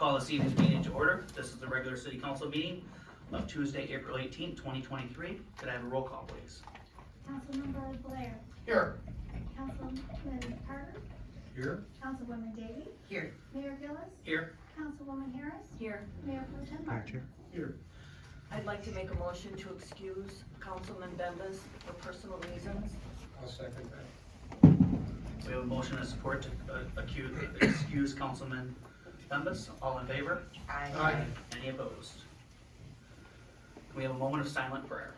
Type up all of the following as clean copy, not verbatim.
Call this evening's meeting to order. This is the regular city council meeting of Tuesday, April 18th, 2023. Could I have a roll call, please? Councilmember Blair. Here. Councilman Carter. Here. Councilwoman Davy. Here. Mayor Gillis. Here. Councilwoman Harris. Here. Mayor Pro Tem Martin. Here. I'd like to make a motion to excuse Councilman Bembas for personal reasons. I'll second that. We have a motion and support to excuse Councilman Bembas. All in favor? Aye. Any opposed? Can we have a moment of silent prayer?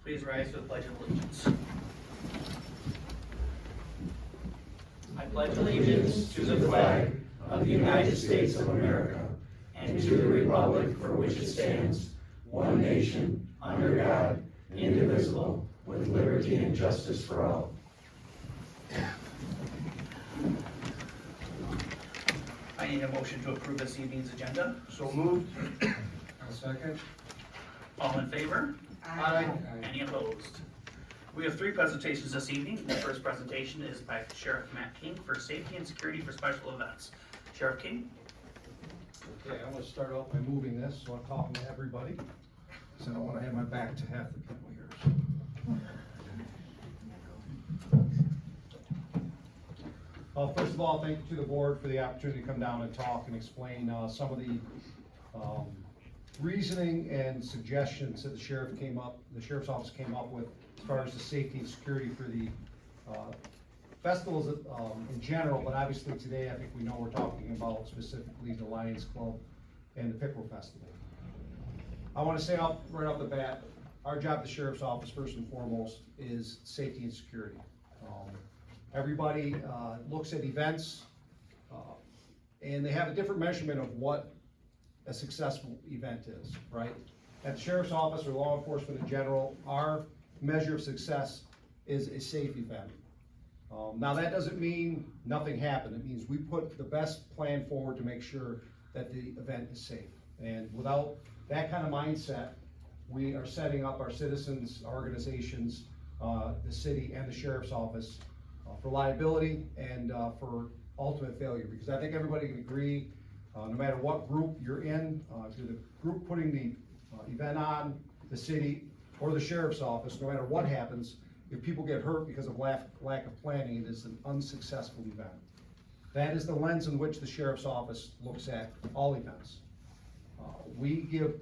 Please rise for the Pledge of Allegiance. I pledge allegiance to the flag of the United States of America and to the republic for which it stands, one nation, under God, indivisible, with liberty and justice for all. I need a motion to approve this evening's agenda. So moved. I'll second. All in favor? Aye. Any opposed? We have three presentations this evening. The first presentation is by Sheriff Matt King for Safety and Security for Special Events. Sheriff King? Okay, I want to start off by moving this, so I'm talking to everybody. So I don't want to have my back to half the people here. First of all, thank you to the board for the opportunity to come down and talk and explain some of the reasoning and suggestions that the sheriff's office came up with as far as the safety and security for the festivals in general, but obviously today I think we know we're talking about specifically the Lions Club and the Pickerel Festival. I want to say right off the bat, our job at the sheriff's office first and foremost is safety and security. Everybody looks at events and they have a different measurement of what a successful event is, right? At the sheriff's office or law enforcement in general, our measure of success is a safe event. Now that doesn't mean nothing happened. It means we put the best plan forward to make sure that the event is safe. And without that kind of mindset, we are setting up our citizens, our organizations, the city and the sheriff's office for liability and for ultimate failure. Because I think everybody can agree, no matter what group you're in, if you're the group putting the event on, the city, or the sheriff's office, no matter what happens, if people get hurt because of lack of planning, it is an unsuccessful event. That is the lens in which the sheriff's office looks at all events. We give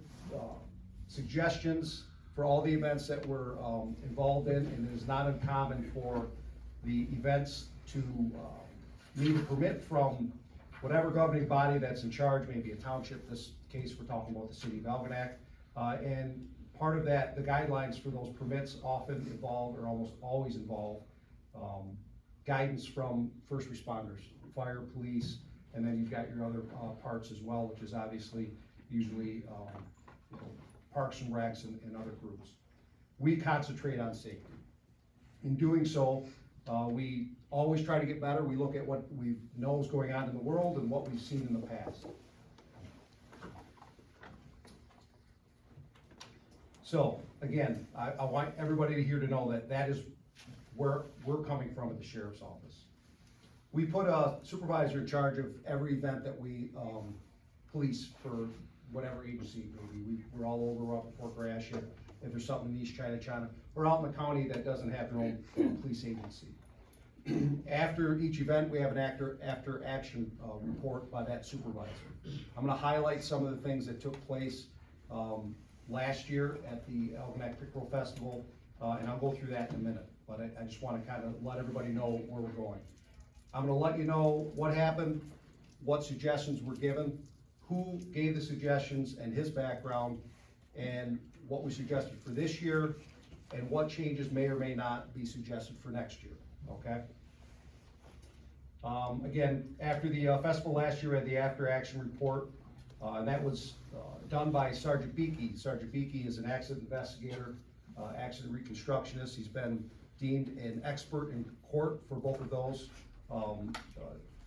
suggestions for all the events that we're involved in, and it is not uncommon for the events to need a permit from whatever governing body that's in charge, maybe a township. In this case, we're talking about the city of Algonac. And part of that, the guidelines for those permits often involve, or almost always involve, guidance from first responders, fire, police, and then you've got your other parts as well, which is obviously usually parks and recs and other groups. We concentrate on safety. In doing so, we always try to get better. We look at what we know is going on in the world and what we've seen in the past. So again, I want everybody here to know that that is where we're coming from at the sheriff's office. We put a supervisor in charge of every event that we police for whatever agency it may be. We're all over, we're up at Fort Gratiot. If there's something in East China, we're out in the county that doesn't have their own police agency. After each event, we have an after action report by that supervisor. I'm gonna highlight some of the things that took place last year at the Algonac Pickerel Festival, and I'll go through that in a minute, but I just wanna kind of let everybody know where we're going. I'm gonna let you know what happened, what suggestions were given, who gave the suggestions and his background, and what we suggested for this year, and what changes may or may not be suggested for next year, okay? Again, after the festival last year, we had the after-action report, and that was done by Sergeant Beakey. Sergeant Beakey is an accident investigator accident reconstructionist. He's been deemed an expert in court for both of those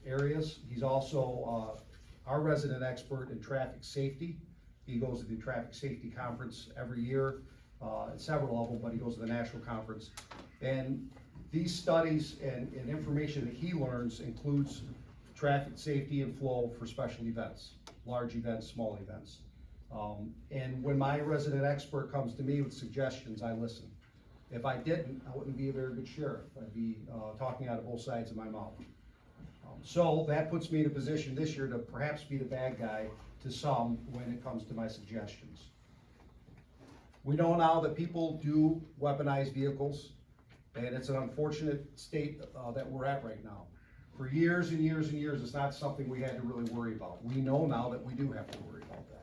areas. He's also our resident expert in traffic safety. He goes to the traffic safety conference every year, several of them, but he goes to the national conference. And these studies and information that he learns includes traffic safety and flow for special events, large events, small events. And when my resident expert comes to me with suggestions, I listen. If I didn't, I wouldn't be a very good sheriff. I'd be talking out of both sides of my mouth. So that puts me in a position this year to perhaps be the bad guy to some when it comes to my suggestions. We know now that people do weaponize vehicles, and it's an unfortunate state that we're at right now. For years and years and years, it's not something we had to really worry about. We know now that we do have to worry about that.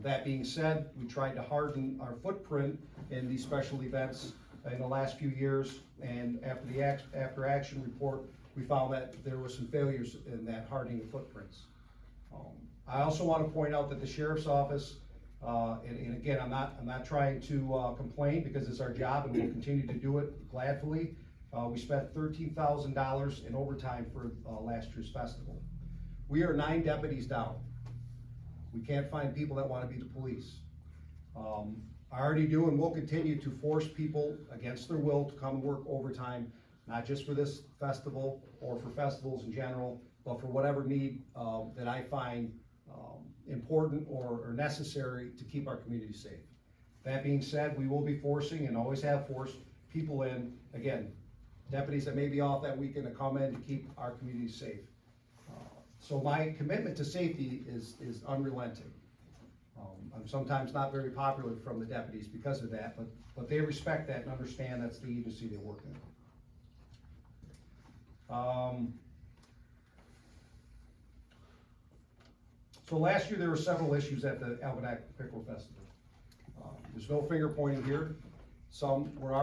That being said, we tried to harden our footprint in these special events in the last few years, and after the after action report, we found that there were some failures in that hardening of footprints. I also want to point out that the sheriff's office, and again, I'm not trying to complain because it's our job and we'll continue to do it gladfully. We spent $13,000 in overtime for last year's festival. We are 9 deputies down. We can't find people that want to be the police. I already do and will continue to force people against their will to come and work overtime, not just for this festival or for festivals in general, but for whatever need that I find important or necessary to keep our community safe. That being said, we will be forcing and always have forced people in, again, deputies that may be off that weekend to come in to keep our community safe. So my commitment to safety is unrelenting. I'm sometimes not very popular from the deputies because of that, but they respect that and understand that's the agency they work in. So last year there were several issues at the Algonac Pickle Festival. There's no finger pointing here. Some were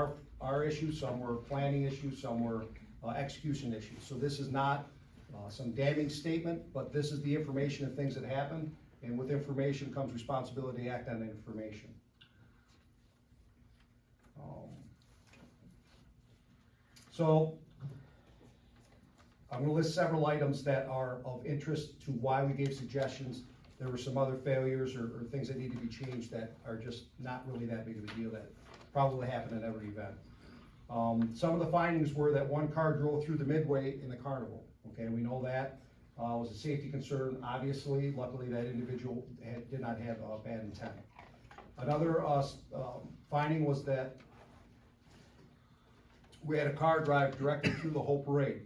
our issues, some were planning issues, some were execution issues. So this is not some damning statement, but this is the information of things that happen, and with information comes responsibility to act on the information. So I'm going to list several items that are of interest to why we gave suggestions. There were some other failures or things that need to be changed that are just not really that big of a deal that probably happen at every event. Some of the findings were that one car drove through the midway in the carnival. Okay, we know that was a safety concern. Obviously, luckily that individual did not have bad intent. Another finding was that we had a car drive directly through the whole parade.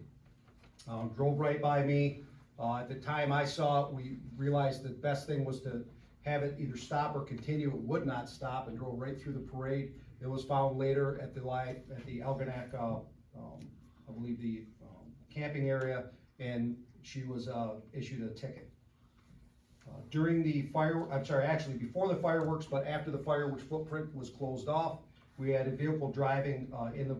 Drove right by me. At the time I saw it, we realized the best thing was to have it either stop or continue. It would not stop and drove right through the parade. It was found later at the Algonac, I believe the camping area, and she was issued a ticket. During the actually before the fireworks, but after the fireworks footprint was closed off, we had a vehicle driving in the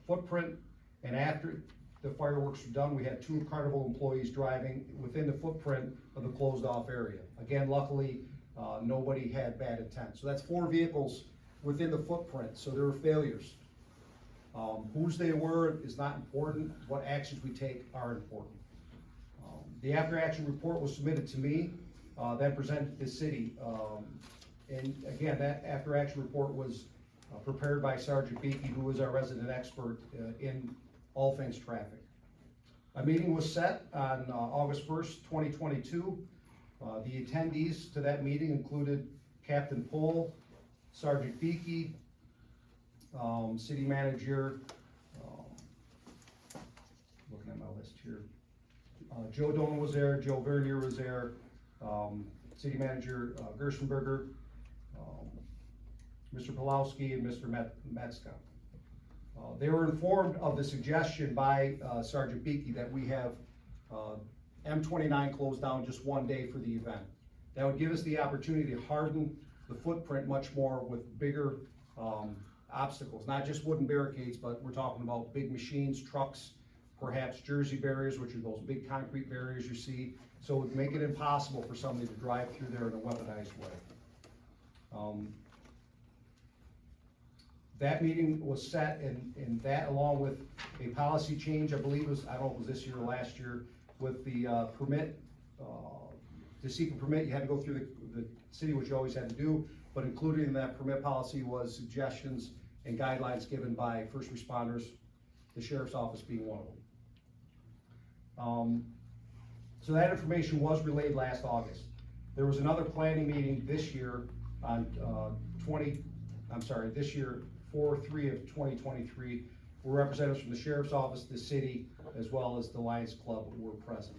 footprint, and after the fireworks were done, we had 2 carnival employees driving within the footprint of the closed off area. Again, luckily, nobody had bad intent. So that's 4 vehicles within the footprint, so there were failures. Whose they were is not important. What actions we take are important. The after action report was submitted to me, then presented to the city. And again, that after action report was prepared by Sergeant Beakey, who is our resident expert in all things traffic. A meeting was set on August 1st, 2022. The attendees to that meeting included Captain Pohl, Sergeant Beakey, City Manager, looking at my list here, Joe Dolan was there, Joe Vernier was there, City Manager Gerstenberger, Mr. Pulowski, and Mr. Metzka. They were informed of the suggestion by Sergeant Beakey that we have M29 closed down just one day for the event. That would give us the opportunity to harden the footprint much more with bigger obstacles, not just wooden barricades, but we're talking about big machines, trucks, perhaps Jersey barriers, which are those big concrete barriers you see. So it would make it impossible for somebody to drive through there in a weaponized way. that meeting was set, and that along with a policy change, I believe it was, I don't know if it was this year or last year, with the permit, to seek a permit, you had to go through the city, which you always had to do, but included in that permit policy was suggestions and guidelines given by first responders, the sheriff's office being one of them. So that information was relayed last August. There was another planning meeting this year on, this year, 4/3 of 2023, where representatives from the sheriff's office, the city, as well as the Lions Club were present.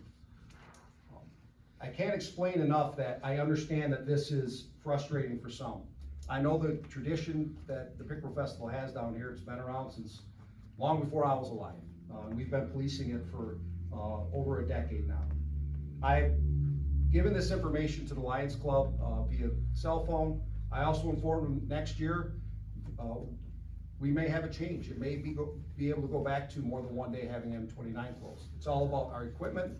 I can't explain enough that I understand that this is frustrating for some. I know the tradition that the Pickerel Festival has down here, it's been around since long before I was alive. We've been policing it for over a decade now. I've given this information to the Lions Club via cell phone. I also informed them next year, we may have a change. It may be able to go back to more than one day having M29 closed. It's all about our equipment,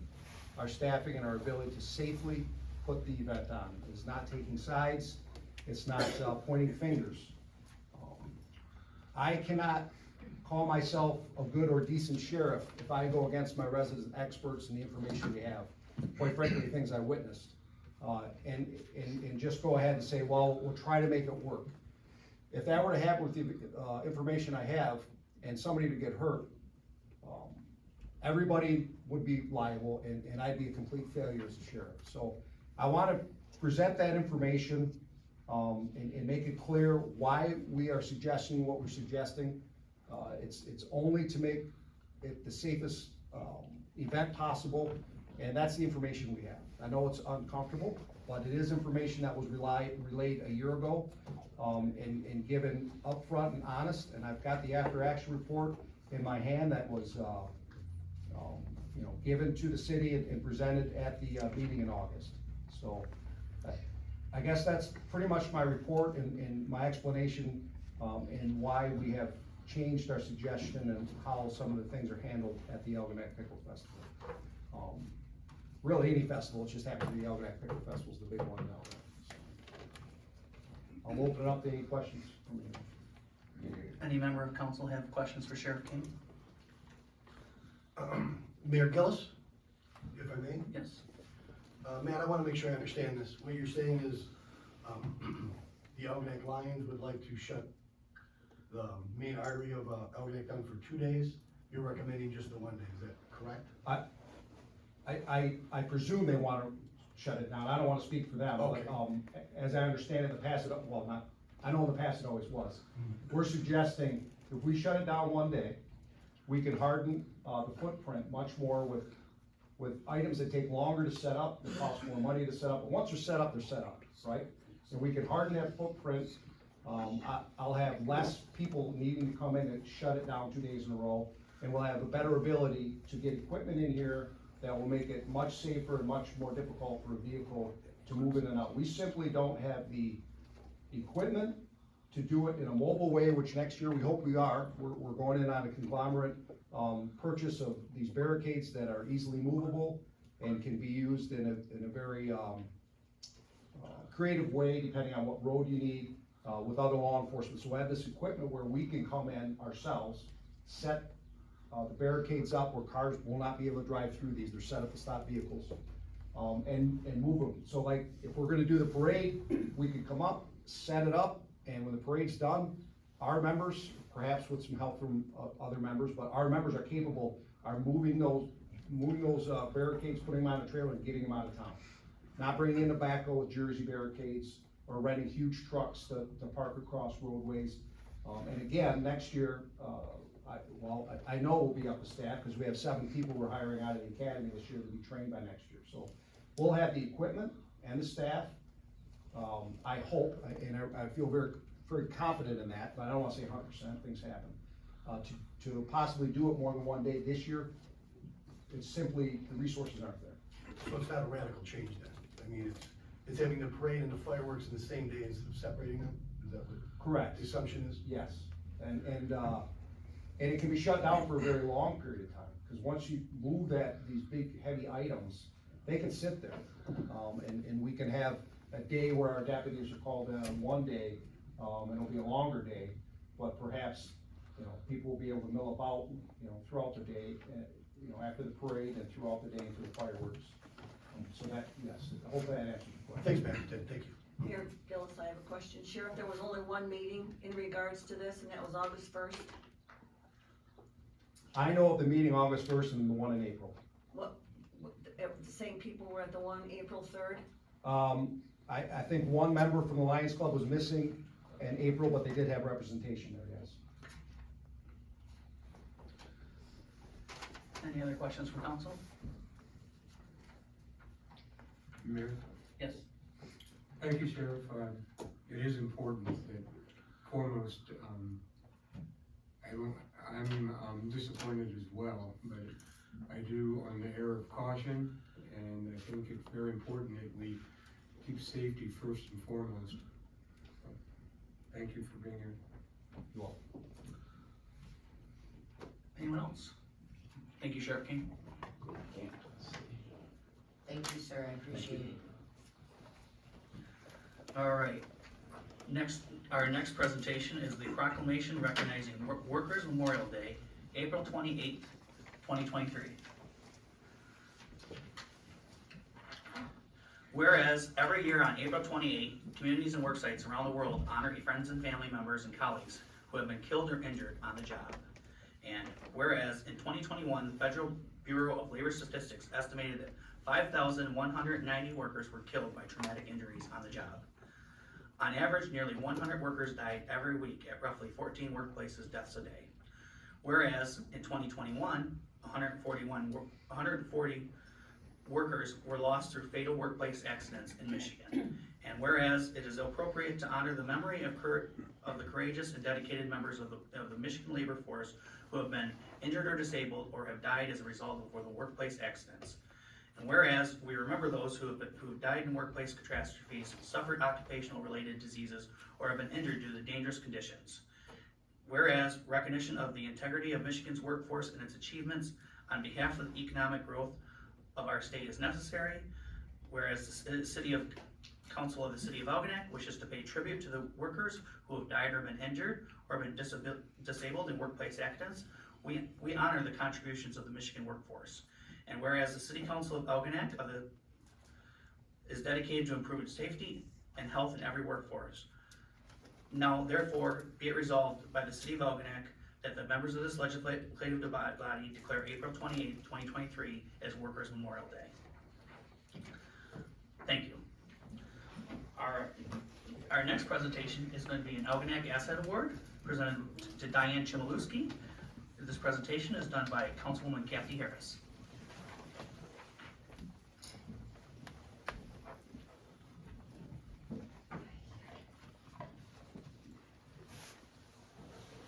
our staffing, and our ability to safely put the event on. It's not taking sides, it's not pointing fingers. I cannot call myself a good or decent sheriff if I go against my resident experts and the information we have. Quite frankly, the things I witnessed. And just go ahead and say, well, we'll try to make it work. If that were to happen with the information I have and somebody to get hurt, everybody would be liable and I'd be a complete failure as a sheriff. So I want to present that information and make it clear why we are suggesting what we're suggesting. It's only to make it the safest event possible, and that's the information we have. I know it's uncomfortable, but it is information that was relayed a year ago and given upfront and honest, and I've got the after-action report in my hand that was given to the city and presented at the meeting in August. So I guess that's pretty much my report and my explanation and why we have changed our suggestion and how some of the things are handled at the Algonac Pickle Festival. Really, any festival, it just happens to be the Algonac Pickle Festival is the big one in Algonac. So I'll open it up to any questions from you. Any member of council have questions for Sheriff King? Mayor Gillis, if I may. Yes. Matt, I want to make sure I understand this. What you're saying is the Algonac Lions would like to shut the main artery of Algonac down for 2 days. You're recommending just the 1 day, is that correct? I presume they want to shut it down. I don't want to speak for them, Okay. but as I understand it, in the past, I know in the past it always was. We're suggesting if we shut it down 1 day, we can harden the footprint much more with items that take longer to set up, that cost more money to set up, but once they're set up, right? So we can harden that footprint. I'll have less people needing to come in and shut it down 2 days in a row, and we'll have a better ability to get equipment in here that will make it much safer and much more difficult for a vehicle to move in and out. We simply don't have the equipment to do it in a mobile way, which next year we hope we are. We're going in on a conglomerate purchase of these barricades that are easily movable and can be used in a very creative way, depending on what road you need, with other law enforcement. So we have this equipment where we can come in ourselves, set the barricades up where cars will not be able to drive through these. They're set up to stop vehicles, and move them. So like, if we're gonna do the parade, we can come up, set it up, and when the parade's done, our members, perhaps with some help from other members, but our members are capable, are moving those barricades, putting them on a trailer and getting them out of town. Not bringing in tobacco with Jersey barricades or renting huge trucks to park across roadways. And again, next year, I know we'll be up to staff because we have 7 people we're hiring out of the academy this year to be trained by next year. So we'll have the equipment and the staff. I hope, and I feel very, very confident in that, but I don't want to say 100%, things happen. To possibly do it more than 1 day this year, it's simply, the resources aren't there. So it's not a radical change then? I mean, it's having the parade and the fireworks in the same day instead of separating them? Is that what Correct. the assumption is? Yes, and it can be shut down for a very long period of time, because once you move these big heavy items, they can sit there. And we can have a day where our deputies are called in on 1 day, and it'll be a longer day, but perhaps, people will be able to mill about, throughout the day, after the parade and throughout the day for the fireworks. So that, yes, I hope that answers your question. Thanks, Mayor, thank you. Here, Gillis, I have a question. Sheriff, there was only one meeting in regards to this, and that was August 1st. I know of the meeting August 1st and the one in April. The same people were at the one April 3rd? I think one member from the Lions Club was missing in April, but they did have representation there, yes. Any other questions from council? Mayor? Yes. Thank you, Sheriff. It is important that foremost, I'm disappointed as well, but I do on the air of caution, and I think it's very important that we keep safety first and foremost. So, thank you for being here. You're welcome. Anyone else? Thank you, Sheriff King. Thank you, sir, I appreciate it. All right. Our next presentation is the proclamation recognizing Workers' Memorial Day, April 28th, 2023. Whereas every year on April 28th, communities and work sites around the world honor friends and family members and colleagues who have been killed or injured on the job. And whereas in 2021, the Federal Bureau of Labor Statistics estimated that 5,190 workers were killed by traumatic injuries on the job. On average, nearly 100 workers died every week at roughly 14 workplaces deaths a day. Whereas in 2021, 140 workers were lost through fatal workplace accidents in Michigan. And whereas it is appropriate to honor the memory of the courageous and dedicated members of the Michigan labor force who have been injured or disabled or have died as a result of the workplace accidents. And whereas we remember those who died in workplace catastrophes, suffered occupational related diseases, or have been injured due to dangerous conditions. Whereas recognition of the integrity of Michigan's workforce and its achievements on behalf of the economic growth of our state is necessary. Whereas the Council of the City of Algonac wishes to pay tribute to the workers who have died or been injured or been disabled in workplace accidents, we honor the contributions of the Michigan workforce. And whereas the City Council of Algonac is dedicated to improving safety and health in every workforce. Now, therefore, be it resolved by the City of Algonac that the members of this legislative body declare April 28, 2023 as Workers' Memorial Day. Thank you. Our next presentation is going to be an Algonac Asset Award presented to Diane Chmielewski. This presentation is done by Councilwoman Kathy Harris.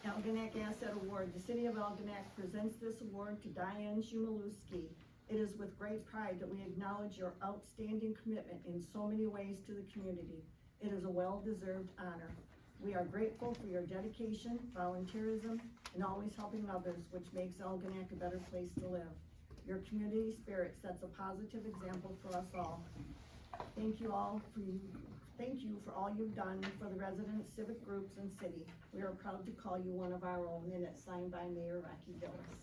Algonac Asset Award. The City of Algonac presents this award to Diane Chmielewski. It is with great pride that we acknowledge your outstanding commitment in so many ways to the community. It is a well-deserved honor. We are grateful for your dedication, volunteerism, and always helping others, which makes Algonac a better place to live. Your community spirit sets a positive example for us all. Thank you for all you've done for the residents, civic groups, and city. We are proud to call you one of our own, and it's signed by Mayor Rocky Gillis.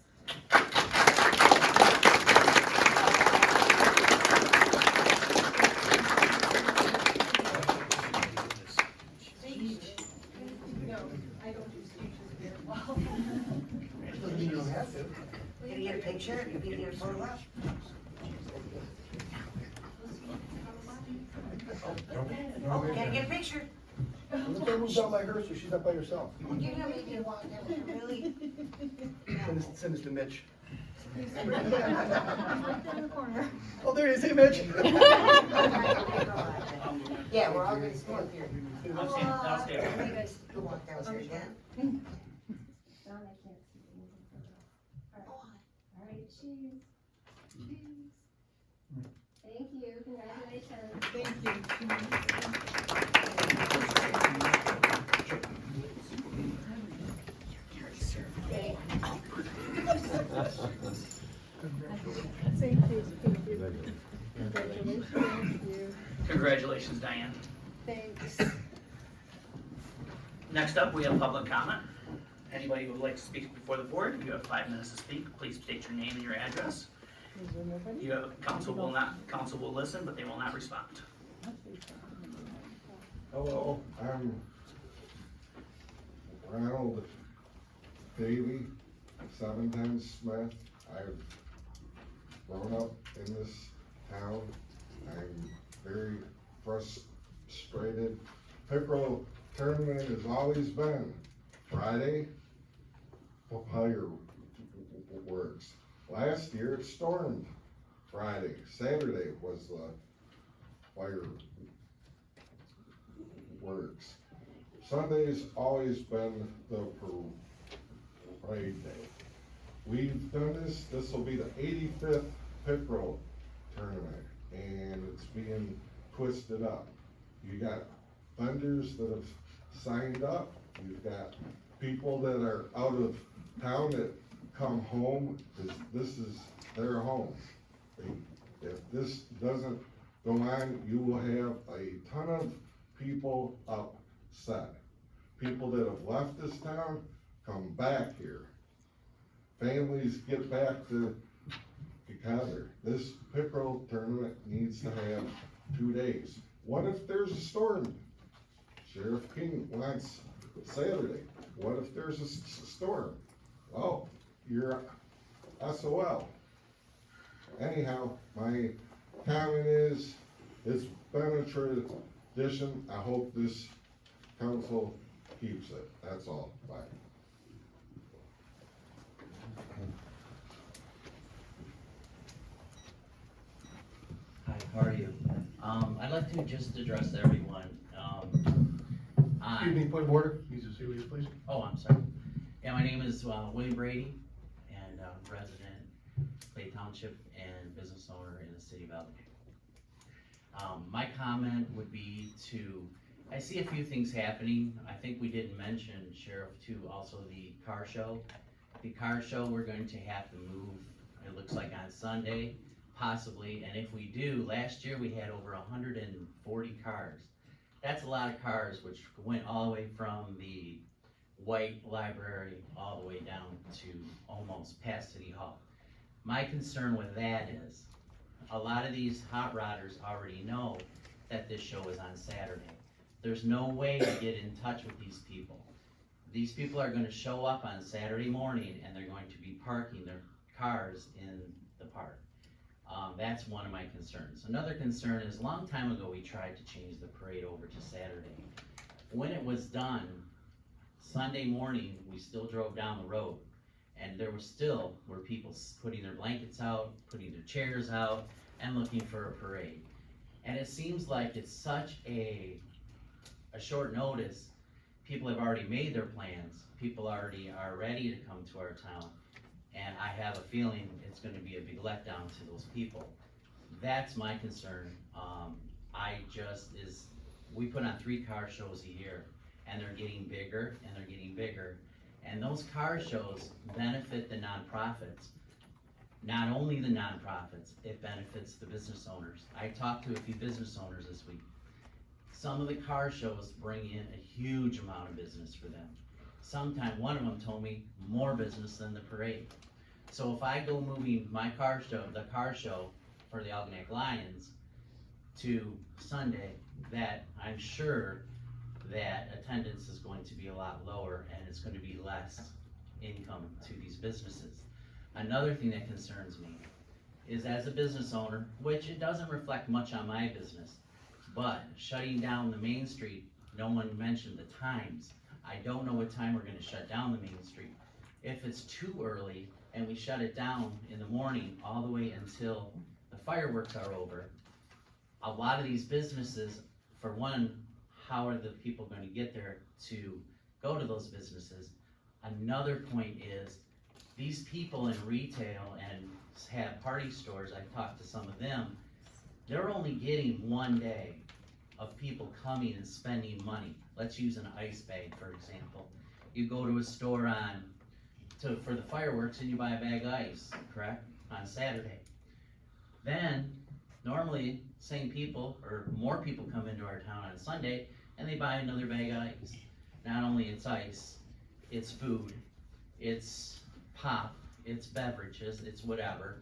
Doesn't mean you don't have to. Can you get a picture? Can you get a photo up? Oh, can I get a picture? Look at who's down by her, so she's not by herself. You know, maybe you want them to really. Send this to Mitch. Right there in the corner. Oh, there he is, hey Mitch. Yeah, we're all gonna stay up here. I'll stay. You guys go walk downstairs, yeah? Don, I can't see the moving photo. All right, cheese. Cheese. Thank you, congratulations. Congratulations, Diane. Thanks. Next up, we have public comment. Anybody who would like to speak before the board, you have 5 minutes to speak. Please state your name and your address. Council will listen, but they will not respond. Hello, I'm Ronald Davy, 710 Smith. I've grown up in this town. I'm very frustrated. Pickerel tournament has always been Friday, fireworks. Last year it stormed Friday. Saturday was the fireworks. Sunday's always been the parade day. We've done this will be the 85th pickerel tournament, and it's being twisted up. You got vendors that have signed up, you've got people that are out of town that come home, because this is their home. If this doesn't go on, you will have a ton of people upset. People that have left this town come back here. Families get back together. This pickerel tournament needs to have 2 days. What if there's a storm? Sheriff King wants Saturday. What if there's a storm? Oh, you're SOL. Anyhow, my comment is, it's been a tradition. I hope this council keeps it. That's all. Bye. Hi, how are you? I'd like to just address everyone, Excuse me, point of order, needs to say what it is, please. oh, I'm sorry. Yeah, my name is, William Brady, and I'm resident, Clay Township, and business owner in the city of Elgin. My comment would be I see a few things happening. I think we didn't mention, Sheriff, too, also the car show. The car show, we're going to have to move, it looks like on Sunday, possibly, and if we do, last year we had over 140 cars. That's a lot of cars, which went all the way from the White Library all the way down to almost past City Hall. My concern with that is, a lot of these hot rodders already know that this show is on Saturday. There's no way to get in touch with these people. These people are gonna show up on Saturday morning and they're going to be parking their cars in the park. That's one of my concerns. Another concern is, a long time ago, we tried to change the parade over to Saturday. When it was done, Sunday morning, we still drove down the road, and there were people putting their blankets out, putting their chairs out, and looking for a parade. And it seems like it's such a short notice. People have already made their plans. People already are ready to come to our town. And I have a feeling it's gonna be a big letdown to those people. That's my concern. We put on 3 car shows a year, and they're getting bigger, and they're getting bigger. And those car shows benefit the nonprofits. Not only the nonprofits, it benefits the business owners. I talked to a few business owners this week. Some of the car shows bring in a huge amount of business for them. Sometime, one of them told me, more business than the parade. So if I go moving my car show, the car show for the Algonac Lions to Sunday, that I'm sure that attendance is going to be a lot lower and it's going to be less income to these businesses. Another thing that concerns me is, as a business owner, which it doesn't reflect much on my business, but shutting down the Main Street, no one mentioned the times. I don't know what time we're gonna shut down the Main Street. If it's too early and we shut it down in the morning all the way until the fireworks are over, a lot of these businesses, for one, how are the people gonna get there to go to those businesses? Another point is, these people in retail and have party stores, I've talked to some of them, they're only getting 1 day of people coming and spending money. Let's use an ice bag, for example. You go to a store for the fireworks and you buy a bag of ice, correct? On Saturday. Then, normally, same people, or more people come into our town on Sunday, and they buy another bag of ice. Not only it's ice, it's food, it's pop, it's beverages, it's whatever,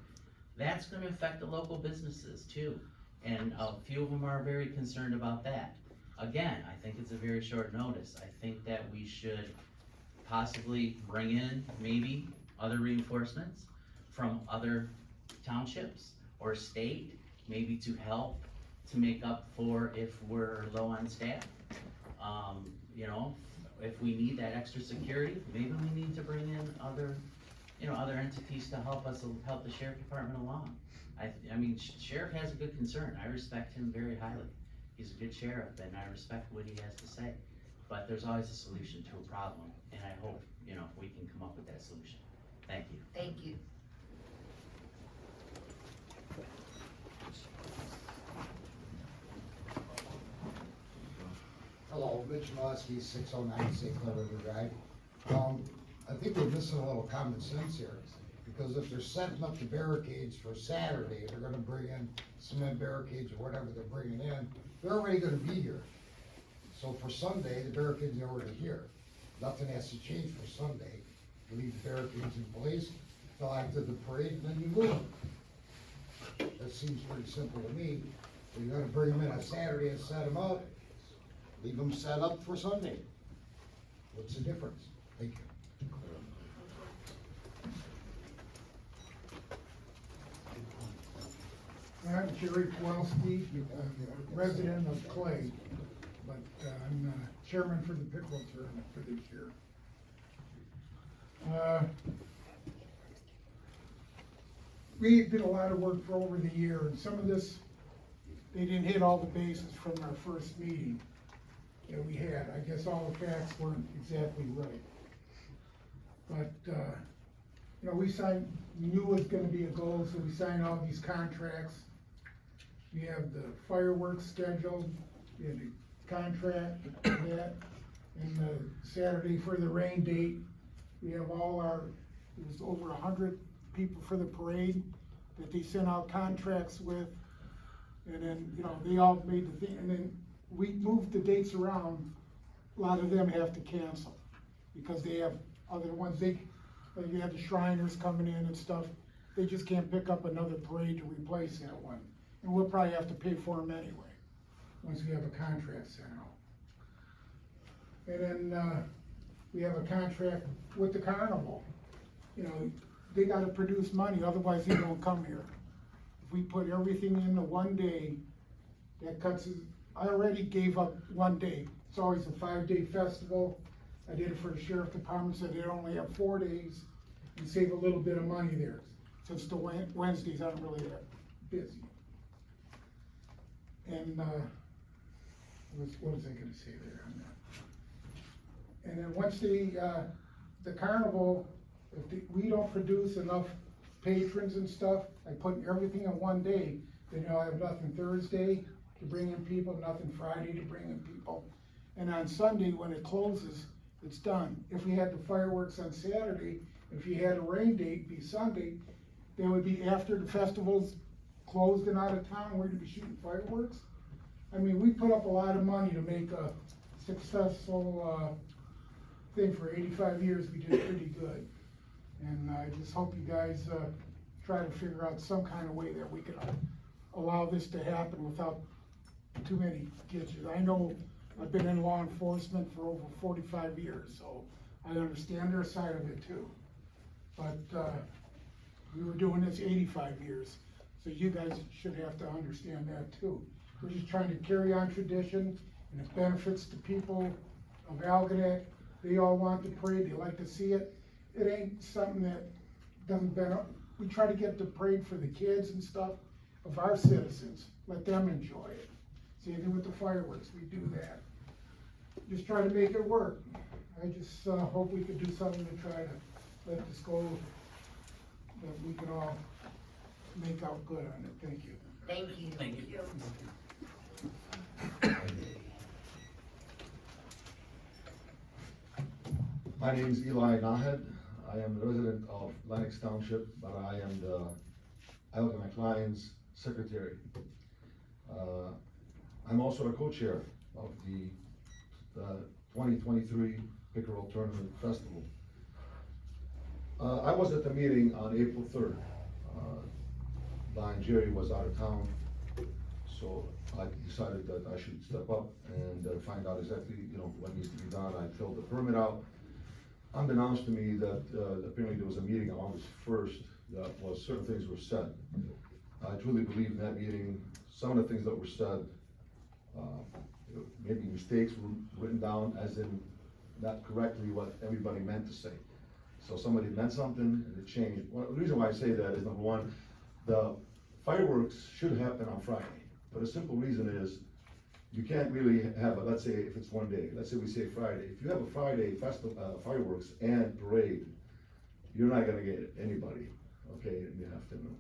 that's gonna affect the local businesses too. And a few of them are very concerned about that. Again, I think it's a very short notice. I think that we should possibly bring in maybe other reinforcements from other townships or state, maybe to help to make up for if we're low on staff. You know, if we need that extra security, maybe we need to bring in other, you know, other entities to help us, help the sheriff department along. I mean, sheriff has a good concern. I respect him very highly. He's a good sheriff and I respect what he has to say. But there's always a solution to a problem, and I hope, you know, we can come up with that solution. Thank you. Thank you. Hello, Mitch Nosky, 609 St. Clair River Drive. I think we're missing a little common sense here, because if they're setting up the barricades for Saturday, they're gonna bring in cement barricades or whatever they're bringing in, they're already gonna be here. So for Sunday, the barricades are already here. Nothing has to change for Sunday. You leave the barricades in place till after the parade, and then you move them. That seems pretty simple to me. You're gonna bring them in on Saturday and set them up, leave them set up for Sunday. What's the difference? Thank you. I'm Jerry Kowalski, resident of Clay, but I'm chairman for the pickleball tournament for this year. We did a lot of work for over the year, and some of this, they didn't hit all the bases from our first meeting that we had. I guess all the facts weren't exactly right. But, you know, we knew it was gonna be a goal, so we signed all these contracts. We have the fireworks scheduled, we have the contract, that, and the Saturday for the rain date. We have all it was over 100 people for the parade that they sent out contracts with. And then, you know, they all made the thing, and then we moved the dates around. A lot of them have to cancel, because they have other ones, like you have the Shriners coming in and stuff. They just can't pick up another parade to replace that one. And we'll probably have to pay for them anyway, once we have a contract sent out. And then, we have a contract with the carnival. You know, they gotta produce money, otherwise they don't come here. If we put everything into one day, that cuts, I already gave up one day. It's always a 5-day festival. I did it for the sheriff department, so they only have 4 days and save a little bit of money there. Since the Wednesdays aren't really that busy. And, what was I gonna say there on that? And then once the carnival, if we don't produce enough patrons and stuff, I put everything in one day, then I'll have nothing Thursday to bring in people, nothing Friday to bring in people. And on Sunday, when it closes, it's done. If we had the fireworks on Saturday, if you had a rain date, be Sunday, they would be after the festival's closed and out of town, we're to be shooting fireworks. I mean, we put up a lot of money to make a successful, thing for 85 years. We did pretty good. And I just hope you guys, try to figure out some kind of way that we can allow this to happen without too many glitches. I know I've been in law enforcement for over 45 years, so I understand their side of it too. But, we were doing this 85 years, so you guys should have to understand that too. We're just trying to carry on tradition, and it benefits the people of Algonac. They all want the parade, they like to see it. It ain't something that doesn't benefit. We try to get the parade for the kids and stuff of our citizens, let them enjoy it. Same thing with the fireworks, we do that. Just try to make it work. I just hope we could do something to try to let this go, that we can all make out good on it. Thank you. Thank you. Thank you. My name is Eli Nahed. I am a resident of Lennox Township, but I am the Algonac Lions secretary. I'm also the co-chair of the 2023 Pickerel Tournament Festival. I was at the meeting on April 3rd. Don Jerry was out of town, so I decided that I should step up and find out exactly, what needs to be done. I filled the permit out. Unbeknownst to me that, apparently there was a meeting on August 1st that was, certain things were said. I truly believe in that meeting, some of the things that were said, maybe mistakes were written down as in not correctly what everybody meant to say. So somebody meant something and it changed. Well, the reason why I say that is, number one, the fireworks should happen on Friday. But a simple reason is, you can't really have let's say if it's one day, let's say we say Friday. If you have a Friday festival, fireworks and parade, you're not gonna get anybody, okay, in the afternoon,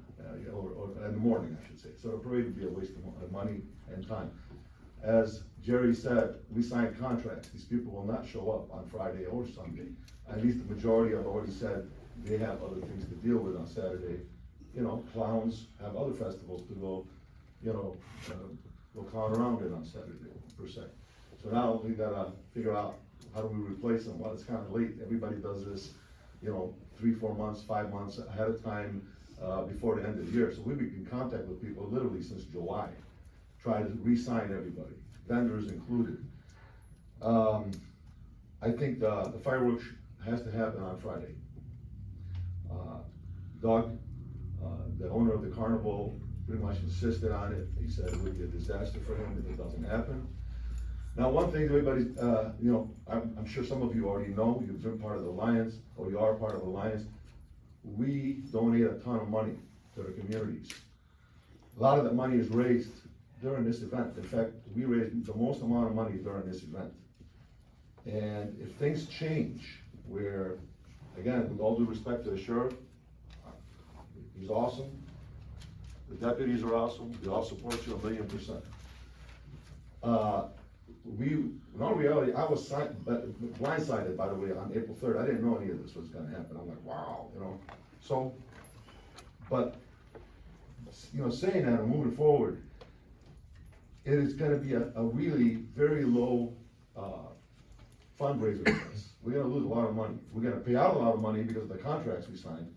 or in the morning, I should say. So the parade would be a waste of money and time. As Jerry said, we signed contracts. These people will not show up on Friday or Sunday. At least the majority have already said they have other things to deal with on Saturday. Clowns have other festivals to go, go clown around in on Saturday, per se. So now we gotta figure out how do we replace them. Well, it's kind of late. Everybody does this, 3, 4 months, 5 months ahead of time, before the end of the year. So we've been in contact with people literally since July, trying to re-sign everybody, vendors included. I think the fireworks has to happen on Friday. Doug, the owner of the carnival, pretty much insisted on it. He said it would be a disaster for him if it doesn't happen. Now, one thing everybody, I'm sure some of you already know, you've been part of the Alliance, or you are part of the Alliance. We donate a ton of money to the communities. A lot of that money is raised during this event. In fact, we raised the most amount of money during this event. And if things change, where, again, with all due respect to the sheriff, he's awesome. The deputies are awesome. We all support you 1,000,000%. In all reality, I was blindsided, by the way, on April 3rd. I didn't know any of this was gonna happen. I'm like, wow, So, but, saying that and moving forward, it is gonna be a really very low, fundraiser for us. We're gonna lose a lot of money. We're gonna pay out a lot of money because of the contracts we signed.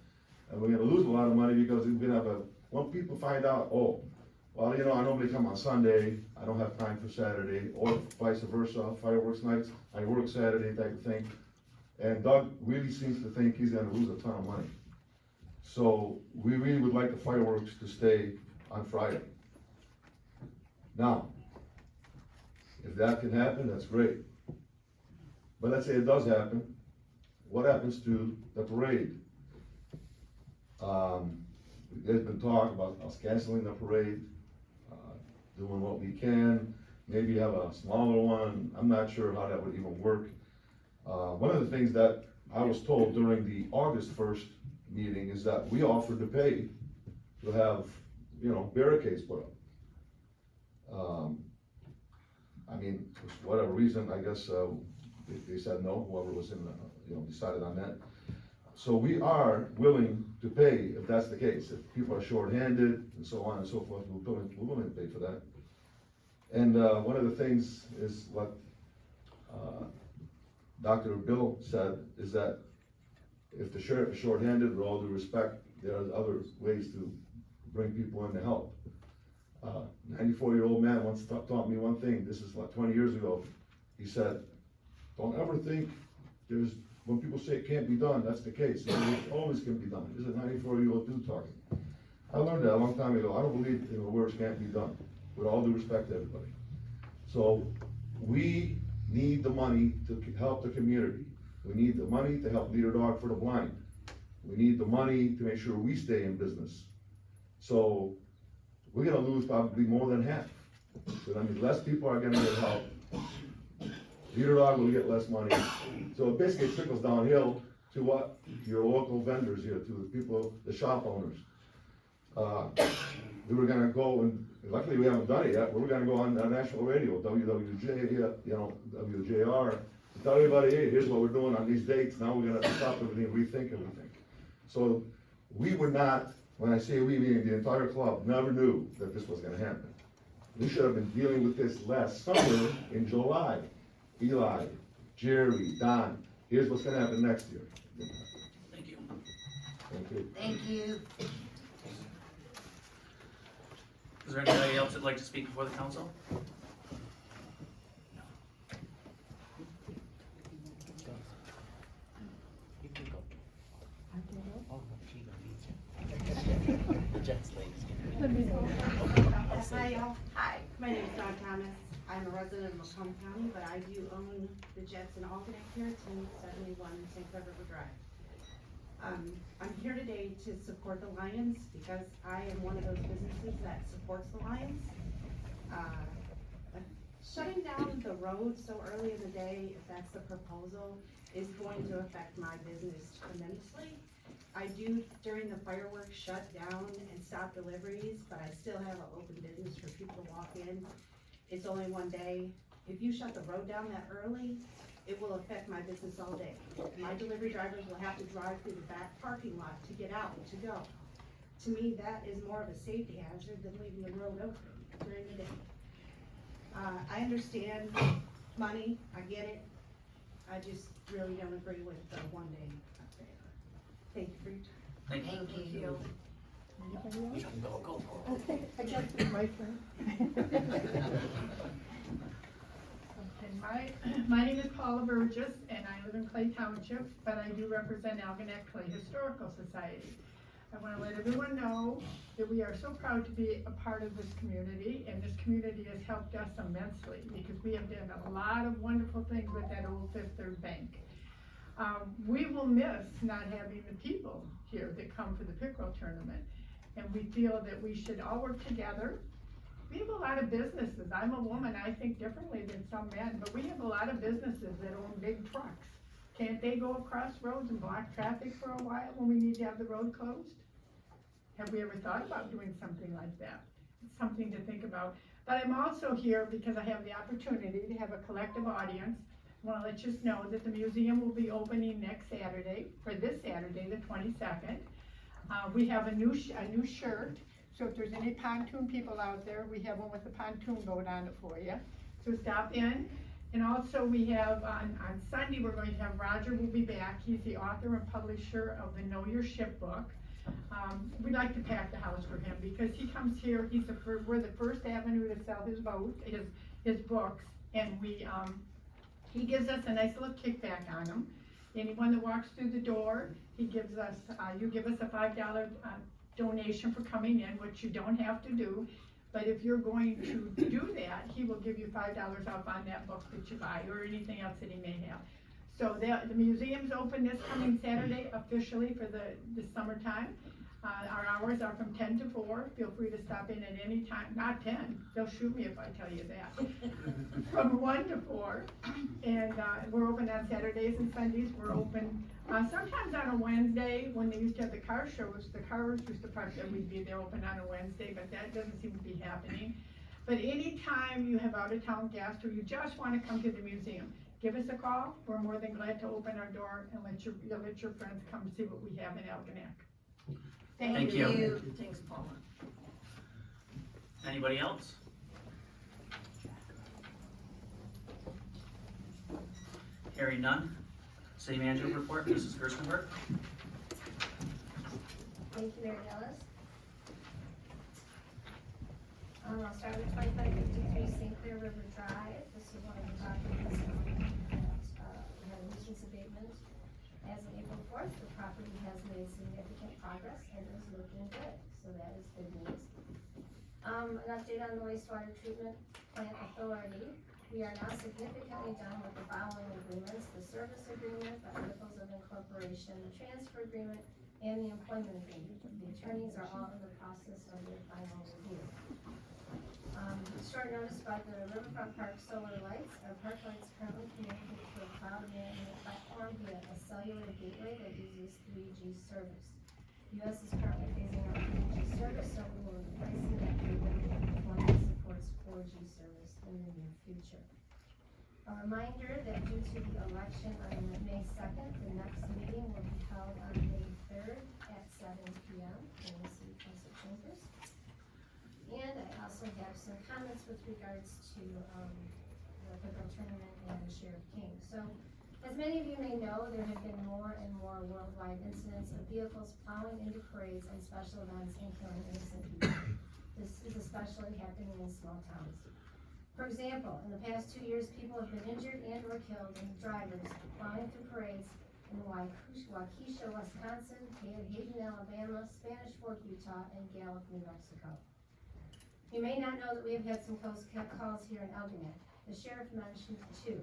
And we're gonna lose a lot of money because we're gonna have when people find out, I normally come on Sunday, I don't have time for Saturday, or vice versa, fireworks nights, I work Saturday type of thing. And Doug really seems to think he's gonna lose a ton of money. So we really would like the fireworks to stay on Friday. Now, if that can happen, that's great. But let's say it does happen, what happens to the parade? There's been talk about us canceling the parade, doing what we can, maybe have a smaller one. I'm not sure how that would even work. One of the things that I was told during the August 1st meeting is that we offered to pay to have, barricades put up. For whatever reason, I guess, they said no, whoever was in decided on that. So we are willing to pay if that's the case. If people are short-handed and so on and so forth, we're willing to pay for that. And one of the things is what Dr. Bill said, is that if the sheriff is short-handed, with all due respect, there are other ways to bring people in to help. 94-year-old man once taught me one thing. This is like 20 years ago. He said, don't ever think when people say it can't be done, that's the case. It always can be done. This is a 94-year-old dude talking. I learned that a long time ago. I don't believe in the words can't be done, with all due respect to everybody. So we need the money to help the community. We need the money to help Leader Dog for the Blind. We need the money to make sure we stay in business. So we're gonna lose probably more than half. So that means less people are gonna get help. Leader Dog will get less money. So it basically trickles downhill to what? Your local vendors here, to the people, the shop owners. We were gonna go, and luckily we haven't done it yet, we were gonna go on national radio, WWJ, WJR, tell everybody, hey, here's what we're doing on these dates, now we're gonna stop everything, rethink everything. So we would not, when I say we, meaning the entire club, never knew that this was gonna happen. We should have been dealing with this last summer in July. Eli, Jerry, Don, here's what's gonna happen next year. Thank you. Thank you. Thank you. Is there anybody else that'd like to speak before the council? Hi, y'all. Hi. My name is Dawn Thomas. I'm a resident of Macomb County, but I do own the Jets in Algonac here at 1071 St. Clair River Drive. I'm here today to support the Lions because I am one of those businesses that supports the Lions. Shutting down the road so early in the day, if that's the proposal, is going to affect my business tremendously. I do, during the fireworks, shut down and stop deliveries, but I still have an open business for people to walk in. It's only one day. If you shut the road down that early, it will affect my business all day. My delivery drivers will have to drive through the back parking lot to get out, to go. To me, that is more of a safety hazard than leaving the road open during the day. I understand money, I get it. I just really don't agree with the one day. Thank you for your time. Thank you. Thank you. Go. Okay, I guess it's my turn. Okay, my name is Paula Burgess, and I live in Clay Township, but I do represent Algonac Clay Historical Society. I want to let everyone know that we are so proud to be a part of this community, and this community has helped us immensely because we have done a lot of wonderful things with that old Fifth Third Bank. We will miss not having the people here that come for the pickerel tournament, and we feel that we should all work together. We have a lot of businesses. I'm a woman, I think differently than some men, but we have a lot of businesses that own big trucks. Can't they go across roads and block traffic for a while when we need to have the road closed? Have we ever thought about doing something like that? It's something to think about. But I'm also here because I have the opportunity to have a collective audience. I want to let you know that the museum will be opening next Saturday, for this Saturday, the 22nd. We have a new shirt. So if there's any pontoon people out there, we have one with a pontoon boat on it for you. So stop in. And also we have, on Sunday, we're going to have Roger will be back. He's the author and publisher of the Know Your Ship book. We'd like to pack the house for him because he comes here, we're the first avenue to sell his boat, his books, and he gives us a nice little kickback on them. Anyone that walks through the door, he gives us, you give us a $5 donation for coming in, which you don't have to do. But if you're going to do that, he will give you $5 off on that book that you buy or anything else that he may have. So the museum's open this coming Saturday officially for the summertime. Our hours are from 10 to 4. Feel free to stop in at any time. Not 10. They'll shoot me if I tell you that. From 1 to 4. And we're open on Saturdays and Sundays. We're open sometimes on a Wednesday when they used to have the car shows. The cars used to park there. We'd be there open on a Wednesday, but that doesn't seem to be happening. But anytime you have out-of-town guests or you just want to come to the museum, give us a call. We're more than glad to open our door and let your friends come see what we have in Algonac. Thank you. Thanks, Paula. Anybody else? Hearing none. City manager report, Mrs. Gerstenberg. Thank you, Mary Ellis. I'll start with 2553 St. Clair River Drive. This is one of the properties that we had a nuisance abatement. As of April 4th, the property has made significant progress and is looking good, so that is good news. An update on the wastewater treatment plant authority. We are now significantly done with the following agreements: the service agreement, the articles of incorporation, the transfer agreement, and the employment agreement. The attorneys are all in the process of their final review. Short notice about the Riverfront Park solar lights. Our park lights currently connected to a cloud management platform via a cellular gateway that uses 3G service. US is currently phasing out 3G service, so we will be replacing that gateway with one that supports 4G service in the near future. A reminder that due to the election on May 2nd, the next meeting will be held on May 3rd at 7 p.m. in the City Council chambers. And I also have some comments with regards to the football tournament and Sheriff King. So As many of you may know, there have been more and more worldwide incidents of vehicles plowing into parades and special events and killing innocent people. This is especially happening in small towns. For example, in the past 2 years, people have been injured and or killed in drivers plowing through parades in Waukesha, Wisconsin, Hayden, Alabama, Spanish Fork, Utah, and Gallup, New Mexico. You may not know that we have had some close calls here in Algonac. The sheriff mentioned 2.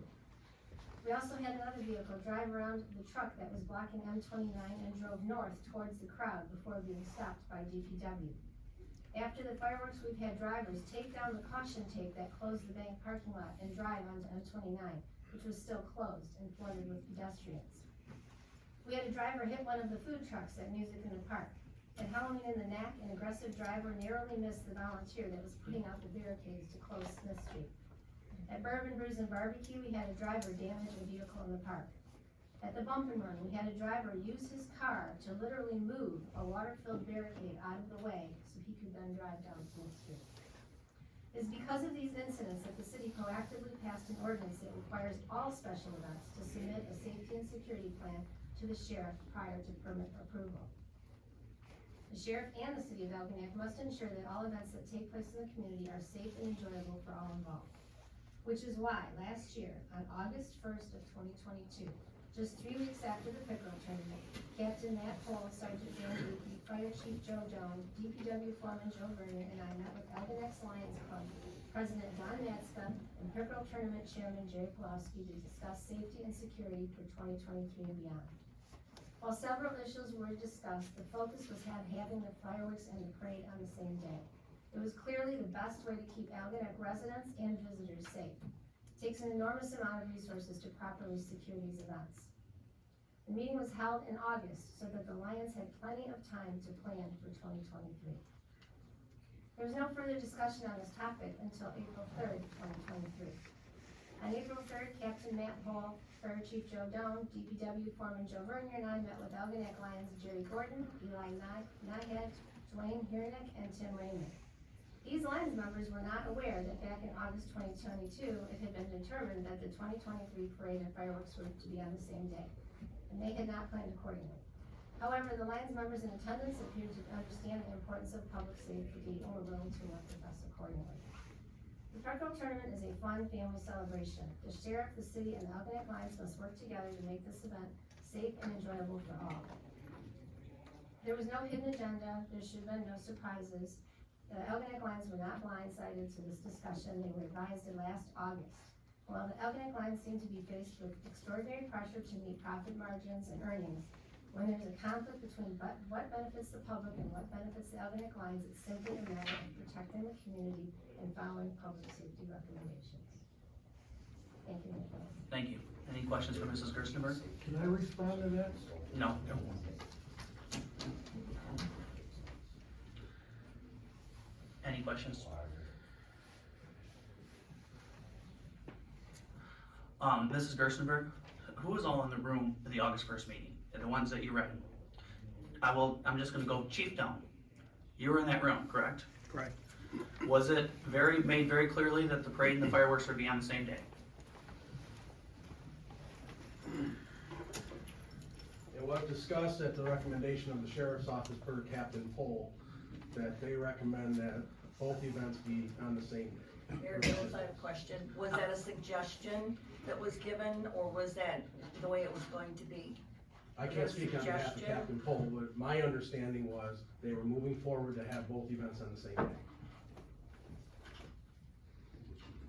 We also had another vehicle drive around the truck that was blocking M29 and drove north towards the crowd before being stopped by DPW. After the fireworks, we've had drivers take down the caution tape that closed the bank parking lot and drive onto M29, which was still closed and flooded with pedestrians. We had a driver hit one of the food trucks at Music in the Park. At Halloween in the Knack, an aggressive driver narrowly missed the volunteer that was putting out the barricades to close Smith Street. At Bourbon Brews and Barbecue, we had a driver damage a vehicle in the park. At the Bump and Run, we had a driver use his car to literally move a water-filled barricade out of the way so he could then drive down Smith Street. It is because of these incidents that the city proactively passed an ordinance that requires all special events to submit a safety and security plan to the sheriff prior to permit approval. The sheriff and the city of Algonac must ensure that all events that take place in the community are safe and enjoyable for all involved. Which is why, last year, on August 1st of 2022, just 3 weeks after the pickerel tournament, Captain Matt Cole, Sergeant Dan Leakey, Fire Chief Joe Doan, DPW Foreman Joe Vernier, and I met with Algonac's Lions Club President Don Matska and Pickerel Tournament Chairman Jerry Pulowski to discuss safety and security for 2023 and beyond. While several issues were discussed, the focus was having the fireworks and the parade on the same day. It was clearly the best way to keep Algonac residents and visitors safe. It takes an enormous amount of resources to properly secure these events. The meeting was held in August so that the Lions had plenty of time to plan for 2023. There was no further discussion on this topic until April 3rd, 2023. On April 3rd, Captain Matt Hall, Fire Chief Joe Doan, DPW Foreman Joe Vernier, and I met with Algonac Lions Jerry Gordon, Eli Nyhead, Dwayne Hiernick, and Tim Raymond. These Lions members were not aware that back in August 2022, it had been determined that the 2023 parade and fireworks were to be on the same day, and they had not planned accordingly. However, the Lions members in attendance appeared to understand the importance of public safety and were willing to work with us accordingly. The Pickerel Tournament is a fun family celebration. The sheriff, the city, and the Algonac Lions must work together to make this event safe and enjoyable for all. There was no hidden agenda, there should have been no surprises. The Algonac Lions were not blindsided to this discussion, they were advised in last August. While the Algonac Lions seem to be faced with extraordinary pressure to meet profit margins and earnings, when there's a conflict between what benefits the public and what benefits the Algonac Lions, it's simply a matter of protecting the community and following public safety recommendations. Thank you. Thank you. Any questions for Mrs. Gerstenberg? Can I respond to that? No. Any questions? Mrs. Gerstenberg, who was all in the room at the August 1st meeting? The ones that you read? I'm just gonna go Chief down. You were in that room, correct? Correct. Was it made very clearly that the parade and the fireworks would be on the same day? It was discussed at the recommendation of the Sheriff's Office per Captain Pohl, that they recommend that both events be on the same day. Mayor Mills, I have a question. Was that a suggestion that was given, or was that the way it was going to be? I can't speak on behalf of Captain Pohl, but my understanding was they were moving forward to have both events on the same day.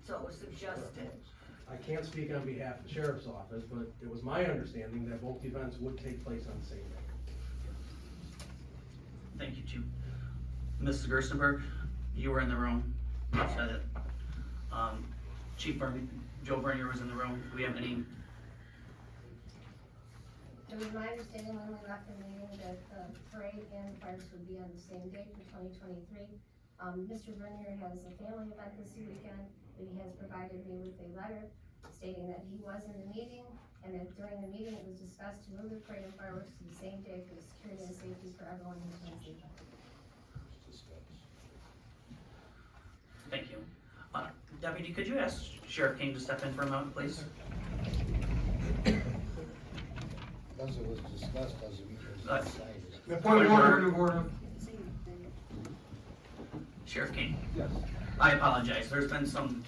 So it was suggested. I can't speak on behalf of the Sheriff's Office, but it was my understanding that both events would take place on the same day. Thank you, Chief. Mrs. Gerstenberg, you were in the room. You said it. Chief Joe Vernier was in the room. Do we have any? It was my understanding when we left the meeting that the parade and fireworks would be on the same day for 2023. Mr. Vernier has a family event this weekend, but he has provided me with a letter stating that he was in the meeting and that during the meeting it was discussed to move the parade and fireworks to the same day for the security and safety for everyone who attends the event. Thank you. Deputy, could you ask Sheriff King to step in for a moment, please? because it was discussed, doesn't mean it was That's- decided. The point of order. Sheriff King. Yes. I apologize, there's been some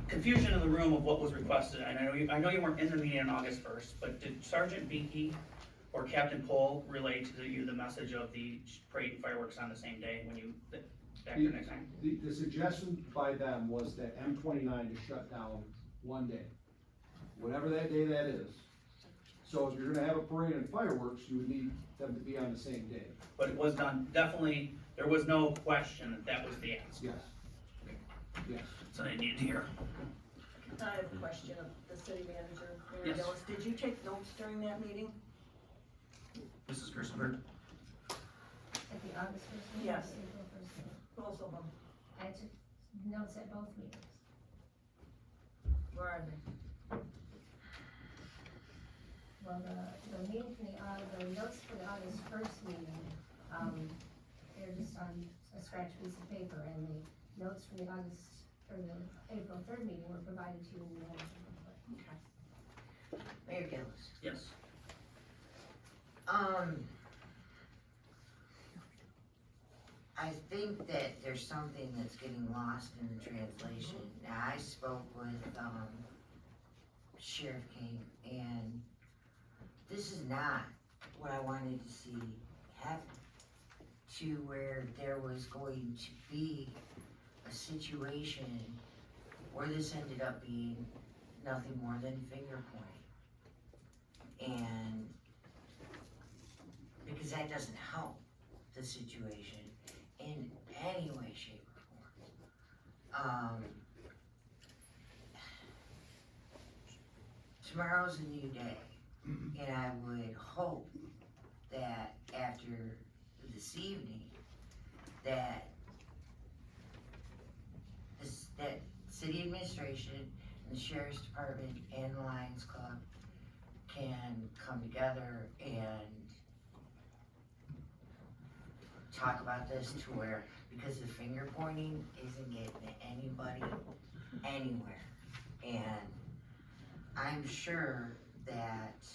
confusion in the room of what was requested, and I know you weren't in the meeting on August first, but did Sergeant Beaky or Captain Pohl relay to you the message of the parade and fireworks on the same day when you, back there next time? The suggestion by them was that M29 is shut down one day, whatever that day that is. So if you're gonna have a parade and fireworks, you would need them to be on the same day. But it was done, definitely, there was no question that that was the ask. Yes. Yes. So I needed to hear. I have a question of the city manager, Mayor Yes. Gillis. Did you take notes during that meeting? Mrs. Gerstenberg? At the August first meeting? Yes. April first meeting? Both of them. I took notes at both meetings. Where are they? Well, the meeting for the notes for the August first meeting, they're just on a scratch piece of paper, and the notes from the August, or the April third meeting were provided to you in the manager report. Okay. Mayor Gillis. Yes. I think that there's something that's getting lost in the translation. Now, I spoke with, Sheriff King, and this is not what I wanted to see happen, to where there was going to be a situation where this ended up being nothing more than finger pointing. And because that doesn't help the situation in any way, shape, or form. Tomorrow's a new day, and I would hope that after this evening, that that city administration and the sheriff's department and the Lions Club can come together and talk about this to where, because the finger pointing isn't getting anybody anywhere. And I'm sure that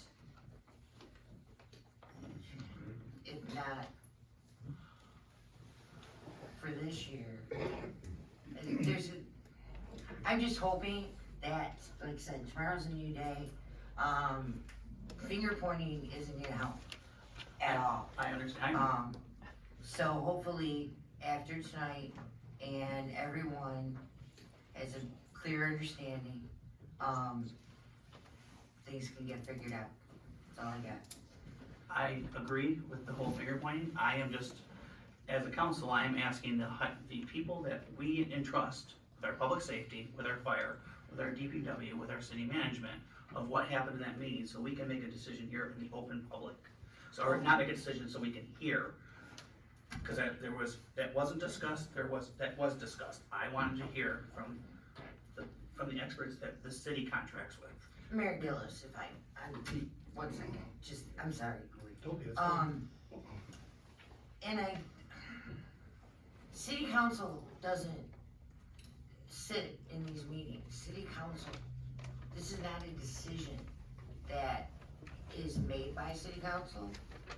if not for this year, I'm just hoping that, like I said, tomorrow's a new day. Finger pointing isn't gonna help at all. I understand. So hopefully after tonight and everyone has a clear understanding, things can get figured out. That's all I got. I agree with the whole finger pointing. I am just, as a council, I am asking the people that we entrust with our public safety, with our fire, with our DPW, with our city management, of what happened in that meeting, so we can make a decision here in the open public. So, or not make a decision so we can hear. Cause that wasn't discussed, that was discussed. I wanted to hear from the experts that the city contracts with. Mayor Gillis, if I'm 1 second, just, I'm sorry. Don't be, that's fine. And city council doesn't sit in these meetings. City council, this is not a decision that is made by city council,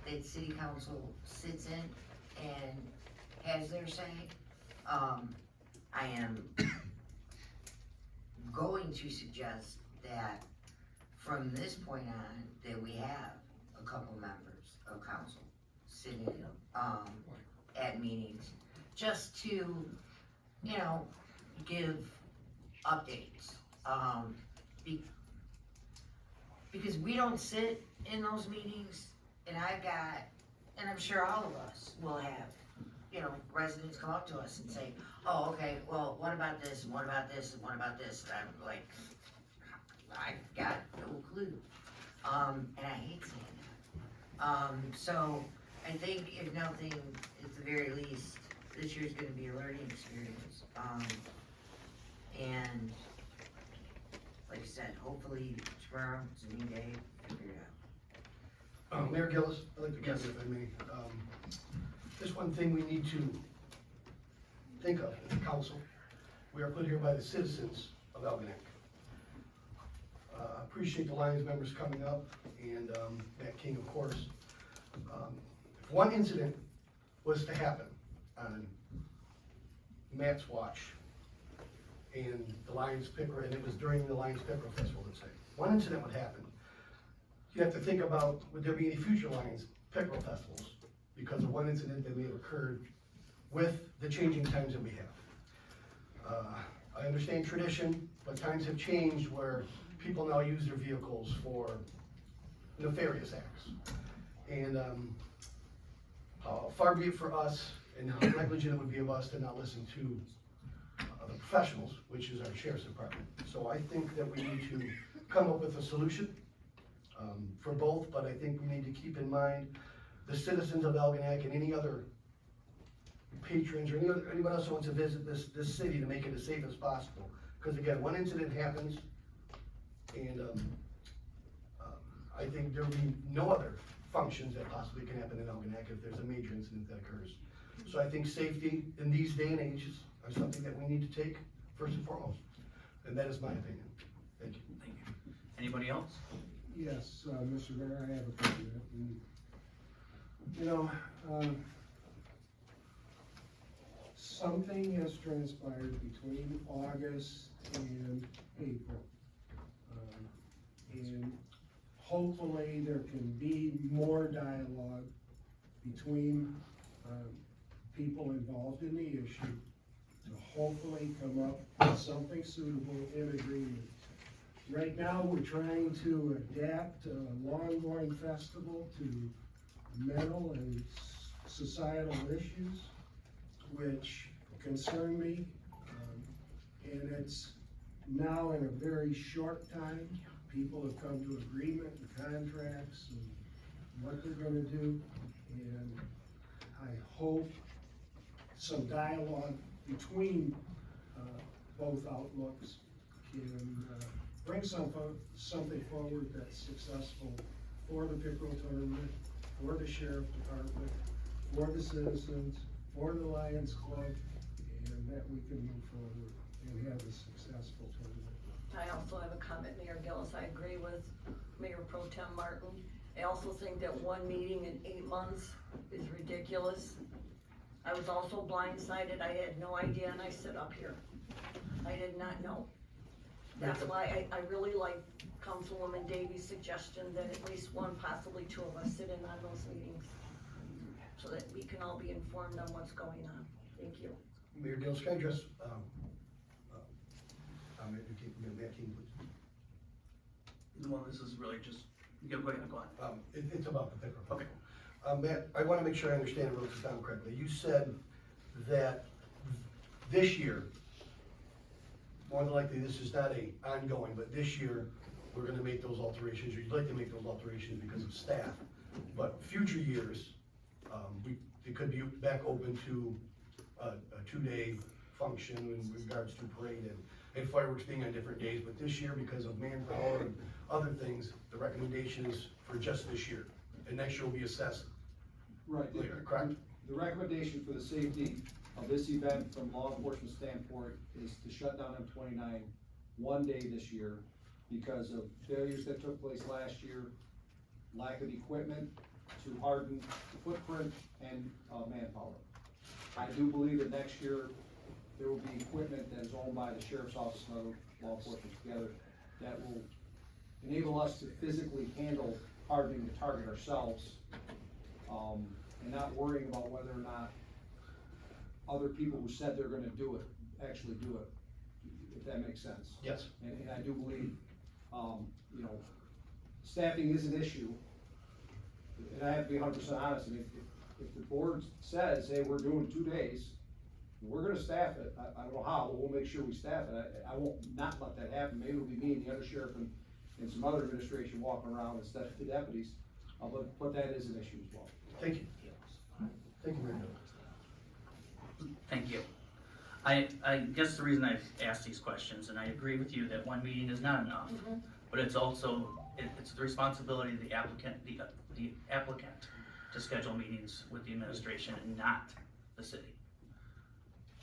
that city council sits in and has their say. I am going to suggest that from this point on, that we have a couple members of council sitting, at meetings, just to, give updates. Because we don't sit in those meetings, and I'm sure all of us will have, residents come up to us and say, oh, okay, well, what about this, and what about this, and what about this? And I'm like, I've got no clue. And I hate saying that. So I think if nothing, at the very least, this year's gonna be a learning experience. And like I said, hopefully tomorrow, it's a new day, figure it out. Mayor Gillis, I'd like to comment if I may. Just one thing we need to think of as a council. We are put here by the citizens of Algonac. Appreciate the Lions members coming up, and, Matt King, of course. If one incident was to happen on Matt's watch, and the Lions Pickerel, and it was during the Lions Pickerel Festival, let's say, one incident would happen, you have to think about, would there be any future Lions Pickerel Festivals because of one incident that may have occurred with the changing times that we have. I understand tradition, but times have changed where people now use their vehicles for nefarious acts. And far be it for us, and how negligent it would be of us to not listen to the professionals, which is our sheriff's department. So I think that we need to come up with a solution for both, but I think we need to keep in mind the citizens of Algonac and any other patrons or anyone else who wants to visit this city to make it as safe as possible. Because again, one incident happens, and I think there will be no other functions that possibly can happen in Algonac if there's a major incident that occurs. So I think safety in these day and ages are something that we need to take first and foremost, and that is my opinion. Thank you. Thank you. Anybody else? Yes, Mr. Mayor, I have a comment. You know, something has transpired between August and April. And hopefully there can be more dialogue between people involved in the issue to hopefully come up with something suitable in agreement. Right now, we're trying to adapt Longhorn Festival to mental and societal issues, which concern me. And it's now in a very short time. People have come to agreement and contracts and what they're gonna do. And I hope some dialogue between both outlooks can bring something forward that's successful for the Pickerel Tournament, for the Sheriff Department, for the citizens, for the Lions Club, and that we can move forward and have a successful tournament. I also have a comment, Mayor Gillis. I agree with Mayor Pro Tem Martin. I also think that one meeting in 8 months is ridiculous. I was also blindsided. I had no idea, and I sit up here. I did not know. That's why I really like Councilwoman Davies' suggestion that at least one, possibly two of us sit in on those meetings so that we can all be informed on what's going on. Thank you. Mayor Gillis, can I address, Matt King, please? Well, this is really just, go ahead. It's about the Pickerel. Okay. Matt, I wanna make sure I understand and wrote this down correctly. You said that this year, more than likely, this is not ongoing, but this year, we're gonna make those alterations, or you'd like to make those alterations because of staff. But future years, it could be back open to a 2-day function in regards to parade and fireworks being on different days. But this year, because of manpower and other things, the recommendation is for just this year. And next year will be assessed Right. later, correct? The recommendation for the safety of this event from law enforcement standpoint is to shut down M29 one day this year because of failures that took place last year, lack of equipment to harden the footprint and manpower. I do believe that next year there will be equipment that is owned by the sheriff's office and other law enforcement together that will enable us to physically handle hardening the target ourselves, and not worrying about whether or not other people who said they're gonna do it, actually do it, if that makes sense. Yes. And I do believe, staffing is an issue, and I have to be 100% honest, I mean, if the board says, hey, we're doing 2 days, we're gonna staff it, I don't know how, but we'll make sure we staff it, I won't not let that happen, maybe it'll be me and the other sheriff and some other administration walking around instead of the deputies, but that is an issue as well. Thank you. Thank you, Mayor Gillis. Thank you. I guess the reason I've asked these questions, and I agree with you that one meeting is not enough, but it's also, it's the responsibility of the applicant to schedule meetings with the administration and not the city.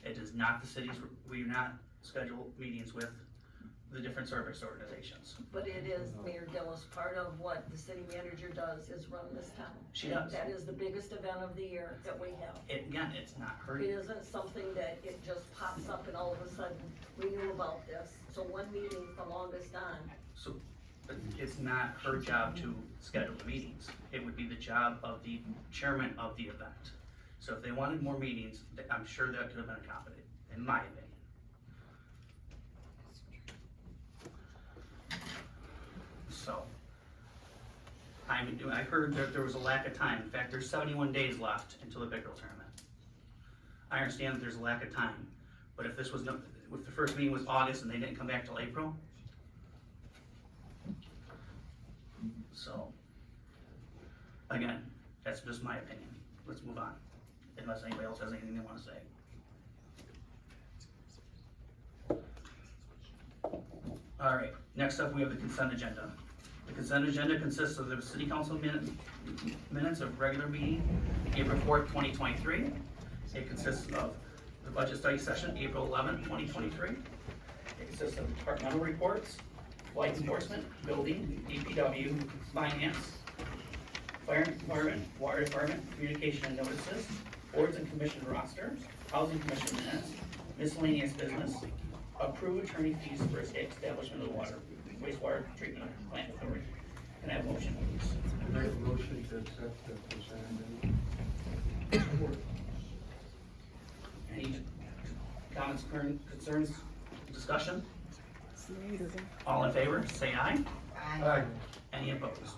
It is not the city's, we do not schedule meetings with the different service organizations. But it is, Mayor Gillis, part of what the city manager does is run this town. She does. That is the biggest event of the year that we have. Again, it's not her. It isn't something that it just pops up and all of a sudden, we knew about this. So one meeting from August on, So, but it's not her job to schedule the meetings. It would be the job of the chairman of the event. So if they wanted more meetings, I'm sure that could have been accommodated, in my opinion. So, I heard that there was a lack of time. In fact, there's 71 days left until the Big Girl tournament. I understand that there's a lack of time, but if this was no, if the first meeting was August and they didn't come back till April, so, again, that's just my opinion. Let's move on, unless anybody else has anything they wanna say. All right, next up, we have the consent agenda. The consent agenda consists of the city council minutes of regular meeting, April 4th, 2023. It consists of the budget study session, April 11th, 2023. It consists of departmental reports, flight enforcement, building, DPW, finance, fire department, water department, communication and notices, boards and commission rosters, housing commission minutes, miscellaneous business, approve attorney fees for establishment of the water, wastewater treatment plant authority. Can I have a motion, please? I make a motion to accept the consent agenda. Any comments, concerns, discussion? All in favor, say aye. Aye. Any opposed?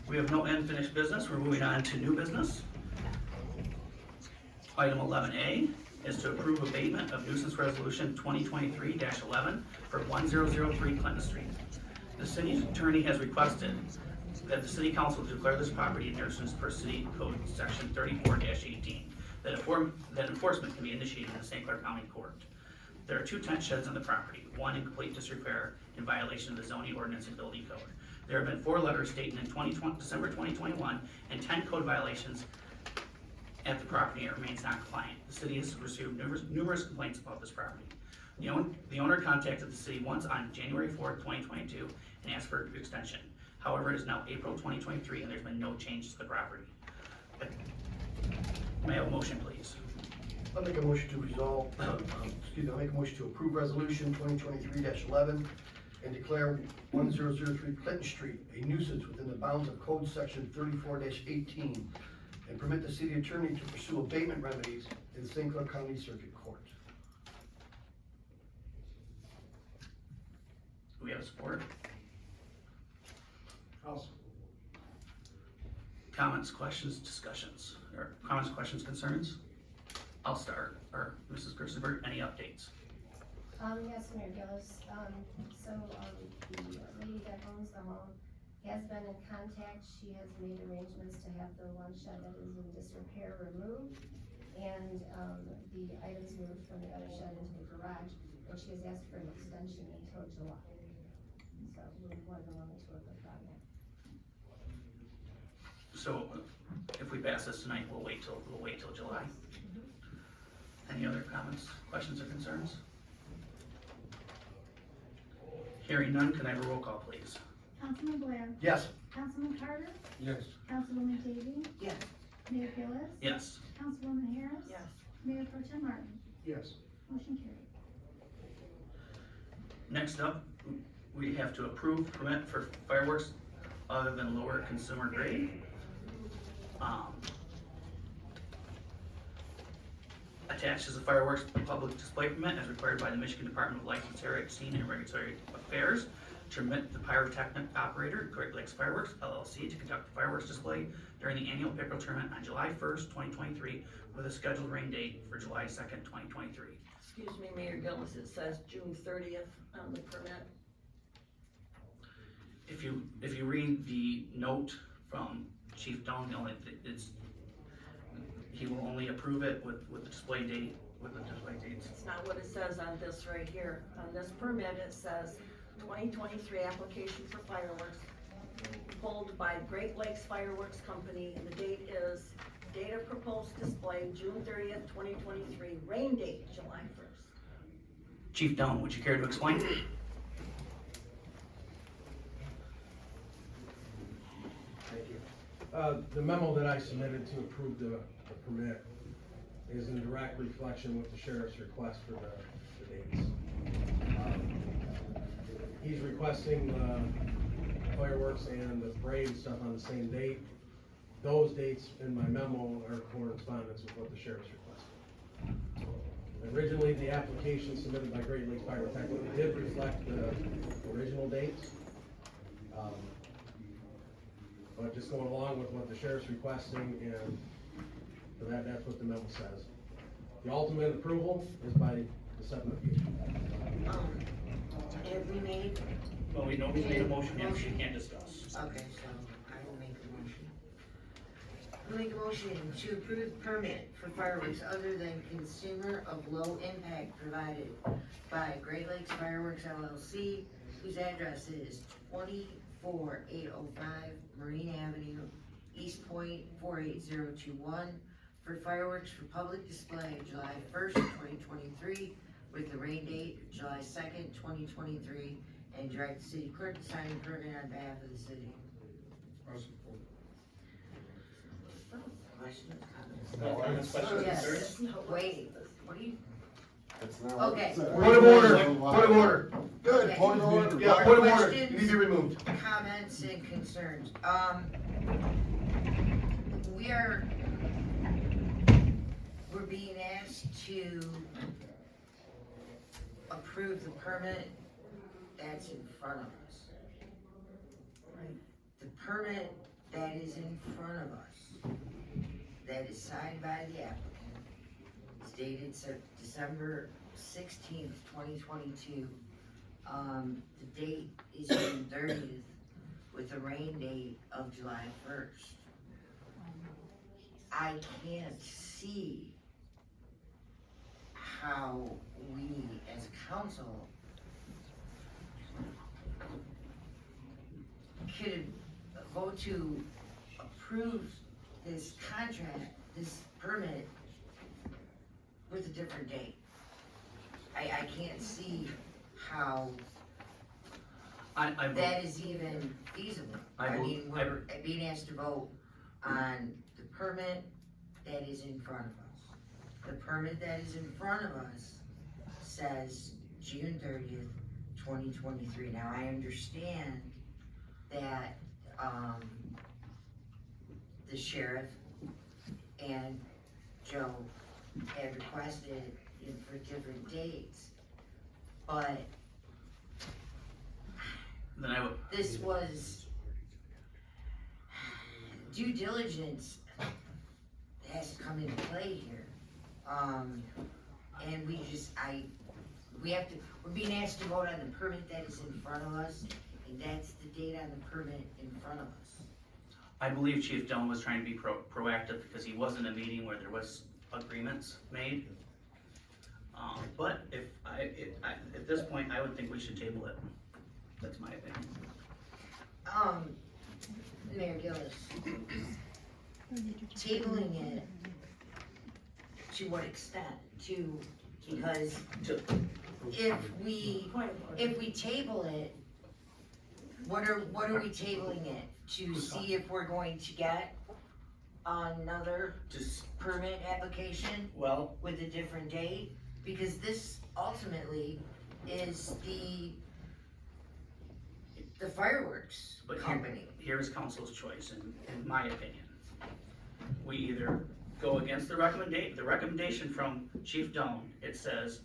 We have no unfinished business. We're moving on to new business. Item 11A is to approve abatement of nuisance resolution 2023-11 for 1003 Clinton Street. The city attorney has requested that the city council declare this property a nuisance per city code section 34-18, that enforcement can be initiated in the St. Clair County Court. There are 2 tent sheds on the property, one in complete disrepair in violation of the zoning ordinance and building code. There have been 4 letters stating in December 2021 and 10 code violations at the property. It remains not compliant. The city has received numerous complaints about this property. The owner contacted the city once on January 4th, 2022 and asked for an extension. However, it is now April 2023 and there's been no change to the property. May I have a motion, please? I'll make a motion to resolve, I'll make a motion to approve resolution 2023-11 and declare 1003 Clinton Street a nuisance within the bounds of code section 34-18 and permit the city attorney to pursue abatement remedies in St. Clair County Circuit Court. Do we have support? Comments, questions, discussions, or comments, questions, concerns? I'll start, or Mrs. Gerstenberg, any updates? Yes, Mayor Gillis, the lady that owns the home has been in contact. She has made arrangements to have the one shed that is in disrepair removed and, the items moved from the other shed into the garage, and she has asked for an extension until July. So we're more than willing to work with that. So, if we pass this tonight, we'll wait till July. Any other comments, questions, or concerns? Hearing none, can I have a roll call, please? Councilman Blair. Yes. Councilman Carter. Yes. Councilwoman Davy. Yes. Mayor Gillis. Yes. Councilwoman Harris. yes. Mayor Pro Tem Martin. Yes. Motion carried. Next up, we have to approve permit for fireworks other than lower consumer grade. Attached is a fireworks public display permit as required by the Michigan Department of Licensing, Scene and Regulatory Affairs to permit the pyrotechnic operator, Great Lakes Fireworks LLC, to conduct the fireworks display during the annual pickerel tournament on July 1st, 2023, with a scheduled rain date for July 2nd, 2023. Excuse me, Mayor Gillis, it says June 30th on the permit. If you read the note from Chief Donnell, he will only approve it with the display date, with the display dates. It's not what it says on this right here. On this permit, it says 2023 application for fireworks pulled by Great Lakes Fireworks Company, and the date is date of proposed display, June 30th, 2023, rain date, July 1st. Chief Doan, would you care to explain? Thank you. The memo that I submitted to approve the permit is in direct reflection with the sheriff's request for the dates. He's requesting the fireworks and the parade stuff on the same date. Those dates in my memo are correspondence with what the sheriff's requested. Originally, the application submitted by Great Lakes Pyrotechnics did reflect the original dates. But just going along with what the sheriff's requesting, and for that, that's what the memo says. The ultimate approval is by the 7th of June. Have we made? Well, we know we made a motion, yes, we can't discuss. Okay, so I will make a motion. I'll make a motion to approve permit for fireworks other than consumer of low impact provided by Great Lakes Fireworks LLC, whose address is 24805 Marine Avenue, East Point 48021, for fireworks for public display July 1st, 2023, with the rain date July 2nd, 2023, and direct the city clerk to sign the permit on behalf of the city. Questions, comments? Yes, wait, what do you? Okay. Point of order, point of order. Good, Okay. point of order. Yeah, More point of order, you questions? need to be removed. Comments and concerns. We're being asked to approve the permit that's in front of us. The permit that is in front of us, that is signed by the applicant, is dated December 16th, 2022. The date is June 30th, with a rain date of July 1st. I can't see how we as council could vote to approve this contract, this permit, with a different date. I can't see how that is even feasible. I mean, we're being asked to vote on the permit that is in front of us. The permit that is in front of us says June 30th, 2023. Now, I understand that, the sheriff and Joe had requested it for different dates, but Then I would, this was due diligence has to come into play here. And we're being asked to vote on the permit that is in front of us, and that's the date on the permit in front of us. I believe Chief Doan was trying to be proactive because he was in a meeting where there was agreements made. But at this point, I would think we should table it. That's my opinion. Mayor Gillis, tabling it, to what extent? Because if we table it, what are we tabling it? To see if we're going to get another permit application? Well, with a different date? Because this ultimately is the fireworks company. Here's council's choice, in my opinion. We either go against the recommendation from Chief Doan. It says,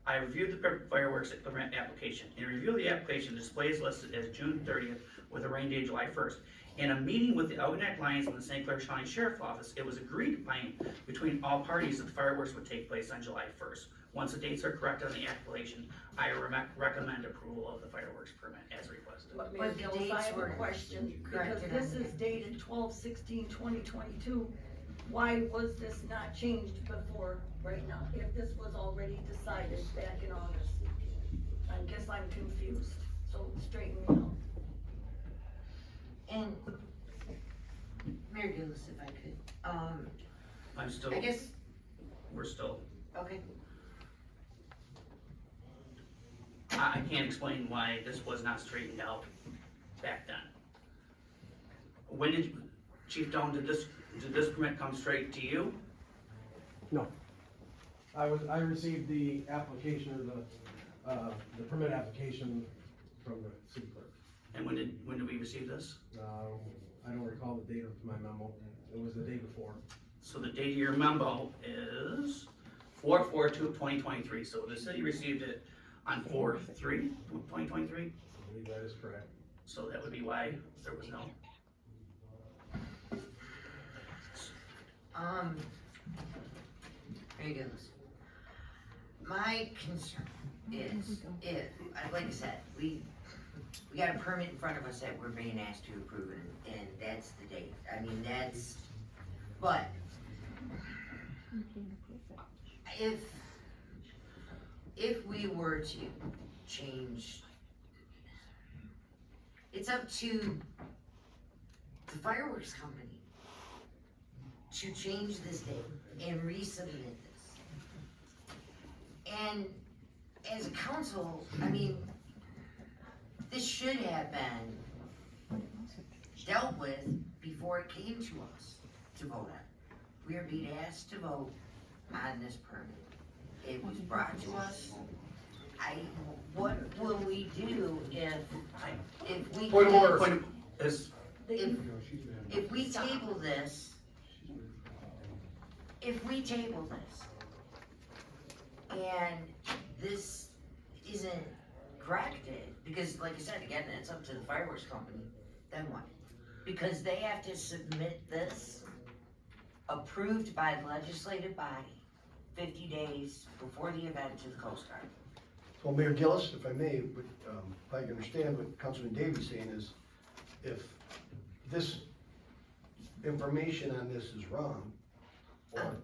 I reviewed the fireworks application. In review of the application, the display is listed as June 30th with a rain date July 1st. In a meeting with the Algonac Lions and the St. Clair County Sheriff's Office, it was agreed upon between all parties that the fireworks would take place on July 1st. Once the dates are correct on the application, I recommend approval of the fireworks permit as requested. But Mayor Gillis, I have a question, because this is dated 12/16/2022. Why was this not changed before, right now, if this was already decided back in August? I guess I'm confused, so straighten me out. And Mayor Gillis, if I could, I'm still, I guess, we're still, okay, I can't explain why this was not straightened out back then. When did, Chief Doan, did this permit come straight to you? No. I received the application, or the permit application from the city clerk. And when did we receive this? I don't recall the date of my memo, it was the day before. So the date of your memo is 4/4/2023, so the city received it on 4/3/2023? I believe that is correct. So that would be why there was no. Very good. My concern is if, like I said, we got a permit in front of us that we're being asked to approve and that's the date. I mean, but if we were to change, it's up to the fireworks company to change this date and resubmit this. And as a council, I mean, this should have been dealt with before it came to us to vote on. We are being asked to vote on this permit. It was brought to us. What will we do if we? Point of order. If we table this, and this isn't corrected, because like I said, again, it's up to the fireworks company, then what? Because they have to submit this approved by the legislative body 50 days before the event to the Coast Guard. So Mayor Gillis, if I may, but if I can understand what Councilman Davies saying is, if this information on this is wrong or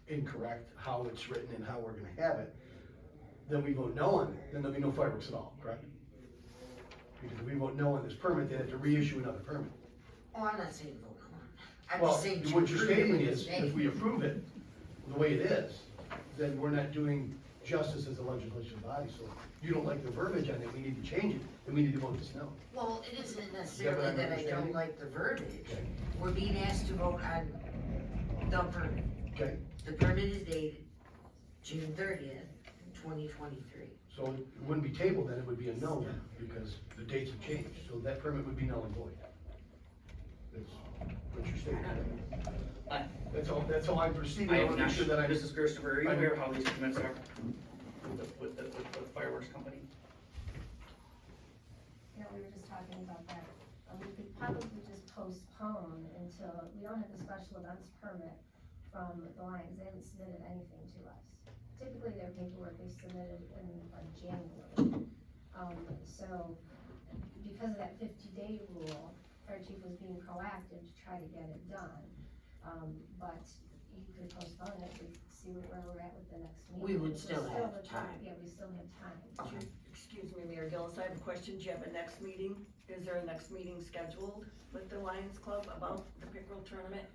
incorrect, how it's written and how we're gonna have it, then we vote no on it, then there'll be no fireworks at all, correct? Because if we vote no on this permit, they have to reissue another permit. Oh, I'm not saying vote no. I'm Well, just saying to what you're approve stating it is, today. if we approve it the way it is, then we're not doing justice as a legislative body, so you don't like the verbiage on it, we need to change it, then we need to vote this no. Well, it isn't Is necessarily that what I'm that I don't understanding? like the verbiage. We're being asked to vote on the permit. Okay, The permit is dated June 30th, 2023. so it wouldn't be tabled, then it would be a no, then, because the dates have changed, so that permit would be null and void. That's what you're stating. That's how I'm proceeding, I I have wanna not, make sure that I. Mrs. Christopher, are you aware how these permits are with the fireworks company? Yeah, we were just talking about that. We could probably just postpone until, we don't have the special events permit from the Lions, they haven't submitted anything to us. Typically, their paperwork is submitted in like January. So, because of that 50-day rule, fire chief was being proactive to try to get it done. But you could postpone it to see where we're at with the next meeting. We would We're still have the time. Yeah, we still have time. Excuse me, Mayor Gillis, I have a question. Do you have a next meeting? Is there a next meeting scheduled with the Lions Club about the pickerel tournament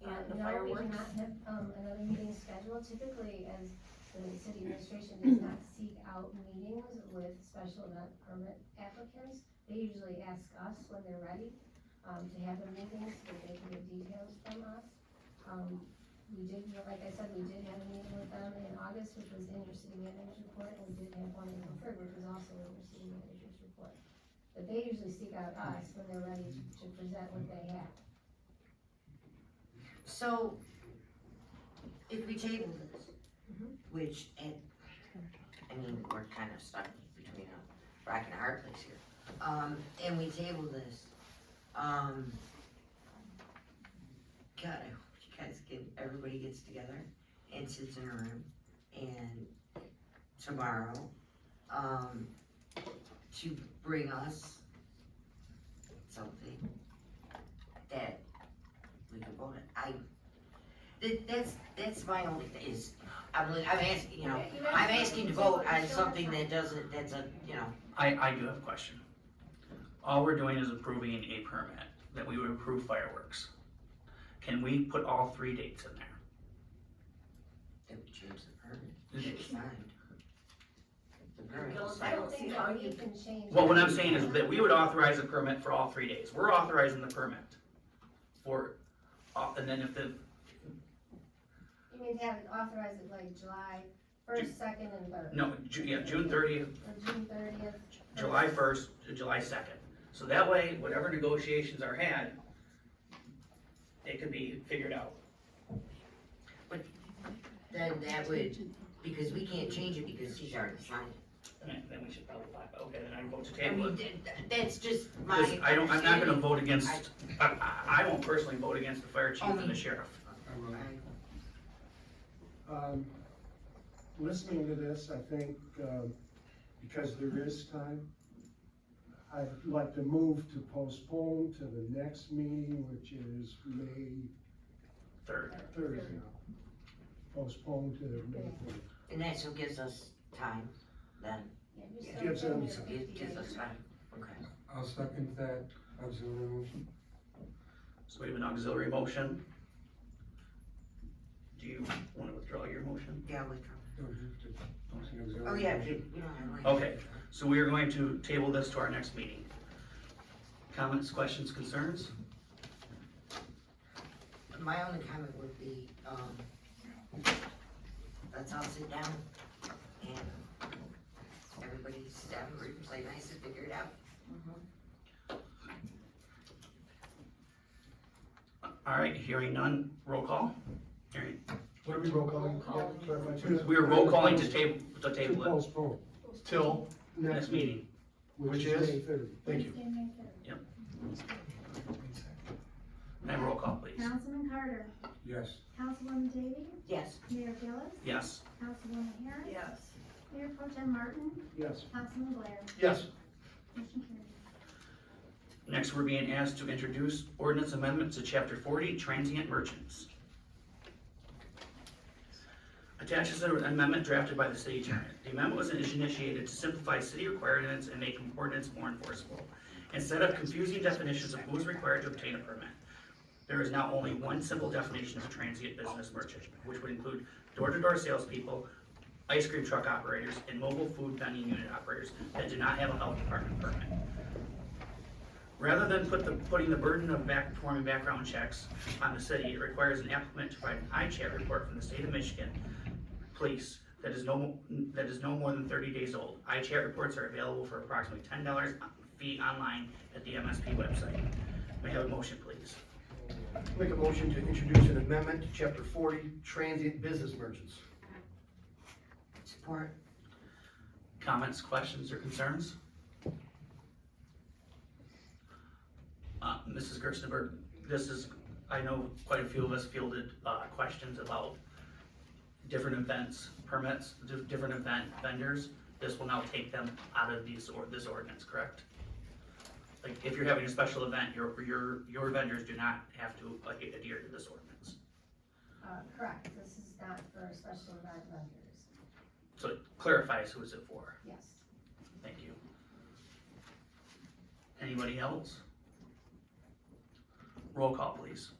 and the fireworks? No, we do not have, another meeting scheduled. Typically, as the city administration does not seek out meetings with special event permit applicants, they usually ask us when they're ready, to have a meeting so that they can get details from us. We did, like I said, we did have a meeting with them in August, which was in your city manager's report, and we did have one in November, which was also in your city manager's report. But they usually seek out us when they're ready to present what they have. So, if we table this, which, I mean, we're kind of stuck between a rock and a hard place here. And we table this, God, I hope you guys everybody gets together and sits in a room and tomorrow, to bring us something that we can vote on. That's my only thing is, I'm asking, I'm asking to vote on something that doesn't, that's a, I do have a question. All we're doing is approving a permit, that we would approve fireworks. Can we put all 3 dates in there? They would change the permit, it's signed. The permit was I I don't don't see think how that we you- can change. Well, what it. I'm saying is that we would authorize a permit for all 3 days. We're authorizing the permit for, and then if the, You mean to have it authorized at like July first, second, and third? no, June 30th, Or June 30th? July 1st to July 2nd. So that way, whatever negotiations are had, it could be figured out. Then that would, because we can't change it because she's already signed it. Then we should probably, okay, then I vote to I table mean, it. that's just my Because I'm not gonna understanding. vote against, I won't personally vote against the fire chief and the sheriff. Listening to this, I think, because there is time, I'd like to move to postpone to the next meeting, which is May Third. third. Postpone to May third. And that still gives us time, then. Yeah, you Yeah. still Gives have them- your It 50 gives us days. time, okay. I'll second that auxiliary motion. So we have an auxiliary motion. Do you wanna withdraw your motion? Yeah, withdraw. Oh, yeah, we don't have like. Okay, so we are going to table this to our next meeting. Comments, questions, concerns? My only comment would be, let's all sit down and everybody sit down and play nice and figure it out. All right, hearing none, roll call. Hearing, What are we roll calling? Yeah, clarify too. we are roll calling to table To it postpone, Till next meeting. which Which is is? May third. Thank you. Wednesday, May 3rd. And roll call, please. Councilman Carter, Yes. Councilwoman Davy, Yes. Mayor Gillis, Yes. Councilwoman Harris. Yes. Mayor Pro Tem Martin, Yes. Councilman Blair. Yes. Motion carries. Next, we're being asked to introduce ordinance amendment to chapter 40, transient merchants. Attached is an amendment drafted by the city attorney. The amendment was initiated to simplify city requirements and make ordinance more enforceable. Instead of confusing definitions of who is required to obtain a permit, there is now only one simple definition of a transient business merchant, which would include door-to-door salespeople, ice cream truck operators, and mobile food vending unit operators that do not have a health department permit. Rather than putting the burden of performing background checks on the city, it requires an applicant to provide an iChat report from the state of Michigan Police that is no more than 30 days old. iChat reports are available for approximately $10 fee online at the MSP website. May I have a motion, please? Make a motion to introduce an amendment to chapter 40, transient business merchants. Support. Comments, questions, or concerns? Mrs. Gerstenberg, I know quite a few of us fielded questions about different events, permits, different event vendors. This will now take them out of this ordinance, correct? Like, if you're having a special event, your vendors do not have to adhere to this ordinance. Correct, this is not for special event vendors, So it clarifies who is it for. yes. Thank you. Anybody else? Roll call, please.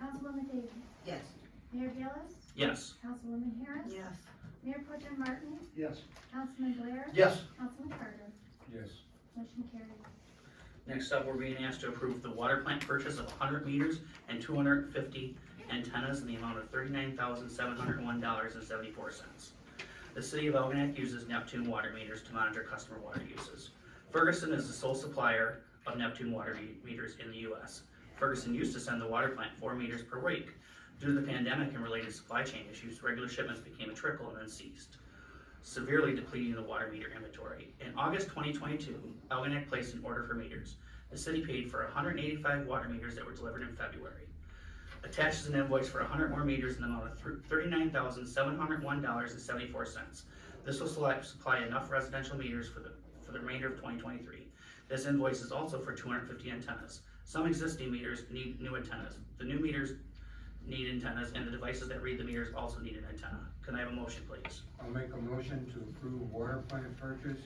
Councilwoman Davy, Yes. Mayor Gillis, Yes. Councilwoman Harris. Yes. Mayor Pro Tem Martin, Yes. Councilman Blair. Yes. Councilman Carter. Yes. Motion carries. Next up, we're being asked to approve the water plant purchase of 100 meters and 250 antennas in the amount of $39,701.74. The city of Algonac uses Neptune water meters to monitor customer water uses. Ferguson is the sole supplier of Neptune water meters in the U.S. Ferguson used to send the water plant 4 meters per week. Due to the pandemic and related supply chain issues, regular shipments became a trickle and then ceased, severely depleting the water meter inventory. In August 2022, Algonac placed an order for meters. The city paid for 185 water meters that were delivered in February. Attached is an invoice for 100 more meters in the amount of $39,701.74. This will supply enough residential meters for the remainder of 2023. This invoice is also for 250 antennas. Some existing meters need new antennas. The new meters need antennas, and the devices that read the meters also need an antenna. Can I have a motion, please? I'll make a motion to approve water plant purchase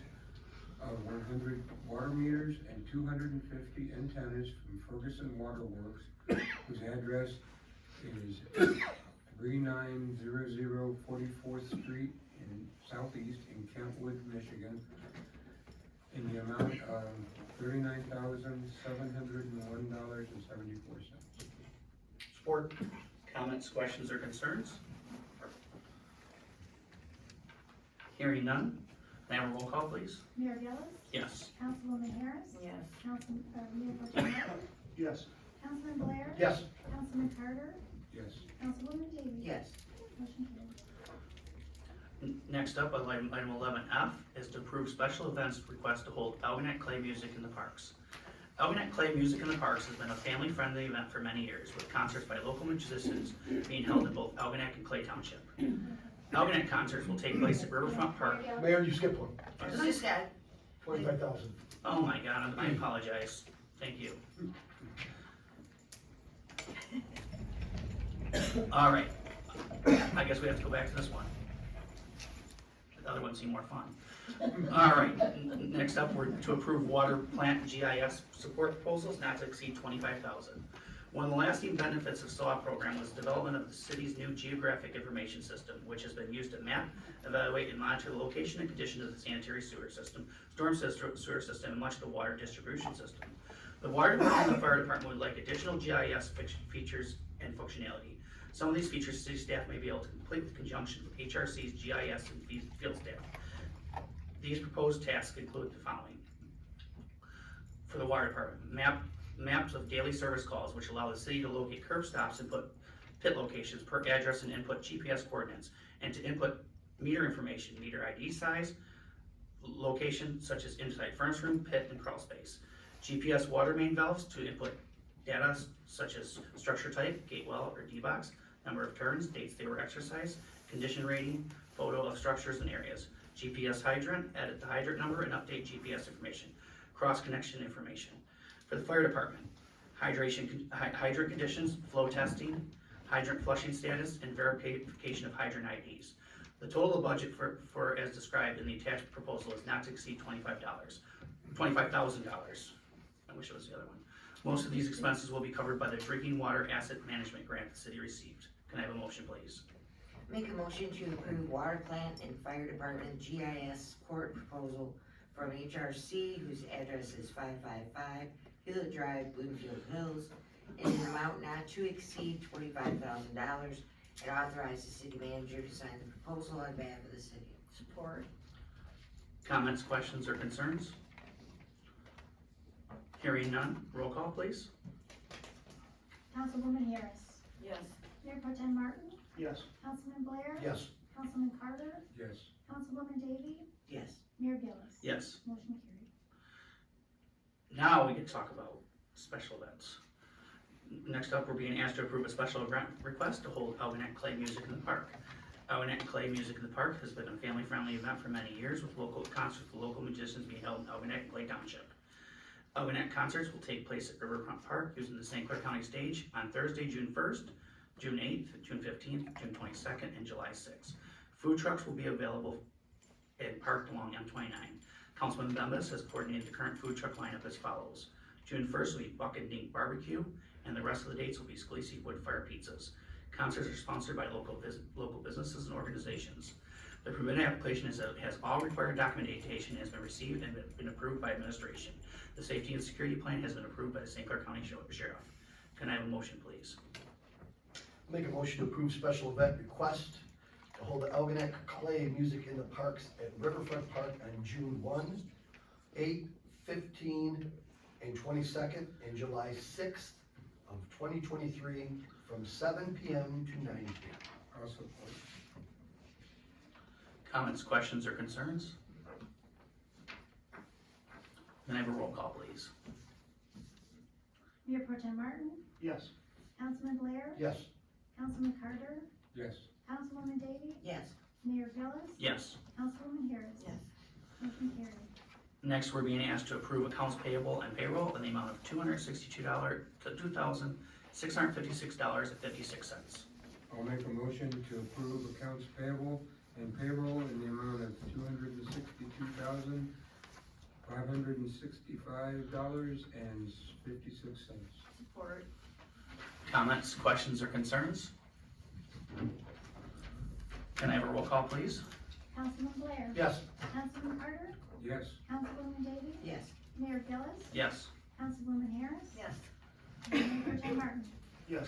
of 100 water meters and 250 antennas from Ferguson Water Works, whose address is 3900 44th Street in Southeast in Kentwood, Michigan, in the amount of $39,701.74. Support. Comments, questions, or concerns? Hearing none, may I have a roll call, please? Mayor Gillis, Yes. Councilwoman Harris, Yes. Mayor Pro Tem Martin, Yes. Councilman Blair. Yes. Councilman Carter, Yes. Councilwoman Davies. Yes. Motion carried. Next up, item 11F is to approve special events request to hold Algonac Clay Music in the Parks. Algonac Clay Music in the Parks has been a family-friendly event for many years, with concerts by local musicians being held in both Algonac and Clay Township. Algonac concerts will take place at Riverfront Park. Mayor, you skipped one. Who's this guy? 25,000. Oh my God, I apologize. Thank you. All right, I guess we have to go back to this one. The other one seemed more fun. All right, next up, we're to approve water plant GIS support proposals not to exceed 25,000. One of the lasting benefits of SOA program was the development of the city's new geographic information system, which has been used to map, evaluate, and monitor the location and condition of the sanitary sewer system, storm sewer system, and much of the water distribution system. The water department and the fire department would like additional GIS features and functionality. Some of these features city staff may be able to complete with conjunction with HRC's GIS and field staff. These proposed tasks include the following. For the water department, maps of daily service calls, which allow the city to locate curb stops and put pit locations per address and input GPS coordinates, and to input meter information, meter ID size, location such as inside furnace room, pit, and crawl space. GPS water main valves to input data such as structure type, gate well or D-box, number of turns, dates they were exercised, condition rating, photo of structures and areas. GPS hydrant, edit the hydrant number and update GPS information. Cross connection information. For the fire department, hydrant conditions, flow testing, hydrant flushing status, and verification of hydrant IDs. The total budget for as described in the attached proposal is not to exceed $25,000. I wish it was the other one. Most of these expenses will be covered by the drinking water asset management grant the city received. Can I have a motion, please? Make a motion to approve water plant and fire department GIS support proposal from HRC, whose address is 555 Hill Drive, Bloomfield Hills, in an amount not to exceed $25,000, and authorize the city manager to sign the proposal on behalf of the city. Support. Comments, questions, or concerns? Hearing none, roll call, please. Councilwoman Harris, Yes. Mayor Pro Tem Martin, Yes. Councilman Blair. Yes. Councilman Carter, Yes. Councilwoman Davies, Yes. Mayor Gillis. Yes. Motion carried. Now we can talk about special events. Next up, we're being asked to approve a special event request to hold Algonac Clay Music in the Park. Algonac Clay Music in the Park has been a family-friendly event for many years, with local concerts with local musicians being held in Algonac and Clay Township. Algonac concerts will take place at Riverfront Park using the St. Clair County stage on Thursday, June 1st, June 8th, June 15th, June 22nd, and July 6th. Food trucks will be available and parked along M29. Councilman Bembas has coordinated the current food truck lineup as follows. June 1st will be Buck and Dink Barbecue, and the rest of the dates will be Scalisi Wood Fire Pizzas. Concerts are sponsored by local businesses and organizations. The permit application has all required documentation, has been received and been approved by administration. The safety and security plan has been approved by the St. Clair County Sheriff. Can I have a motion, please? Make a motion to approve special event request to hold the Algonac Clay Music in the Parks at Riverfront Park on June 1, 8, 15, and 22nd, and July 6th of 2023 from 7 p.m. to 9 p.m. I'll support. Comments, questions, or concerns? Can I have a roll call, please? Mayor Pro Tem Martin, Yes. Councilman Blair. Yes. Councilman Carter, Yes. Councilwoman Davies, Yes. Mayor Gillis. Yes. Councilwoman Harris. Yes. Motion carried. Next, we're being asked to approve accounts payable and payroll in the amount of $262 to $2,656.56. I'll make a motion to approve accounts payable and payroll in the amount of $262,565.56. Support. Comments, questions, or concerns? Can I have a roll call, please? Councilman Blair. Yes. Councilman Carter. Yes. Councilwoman Davies. Yes. Mayor Gillis. Yes. Councilwoman Harris. Yes. Mayor Pro Tem Martin. Yes.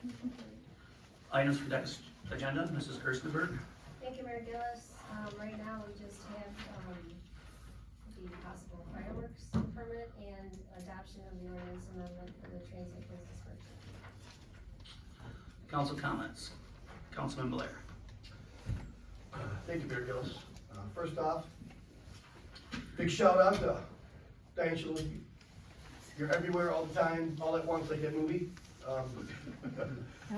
Motion carried. Items for next agenda, Mrs. Gerstenberg. Thank you, Mayor Gillis. Right now, we just have, the possible fireworks permit and adoption of the ordinance amendment for the transient business merchant. Council comments. Councilman Blair. Thank you, Mayor Gillis. First off, big shout out to Diane Shaluski. You're everywhere all the time, all at once, like that movie.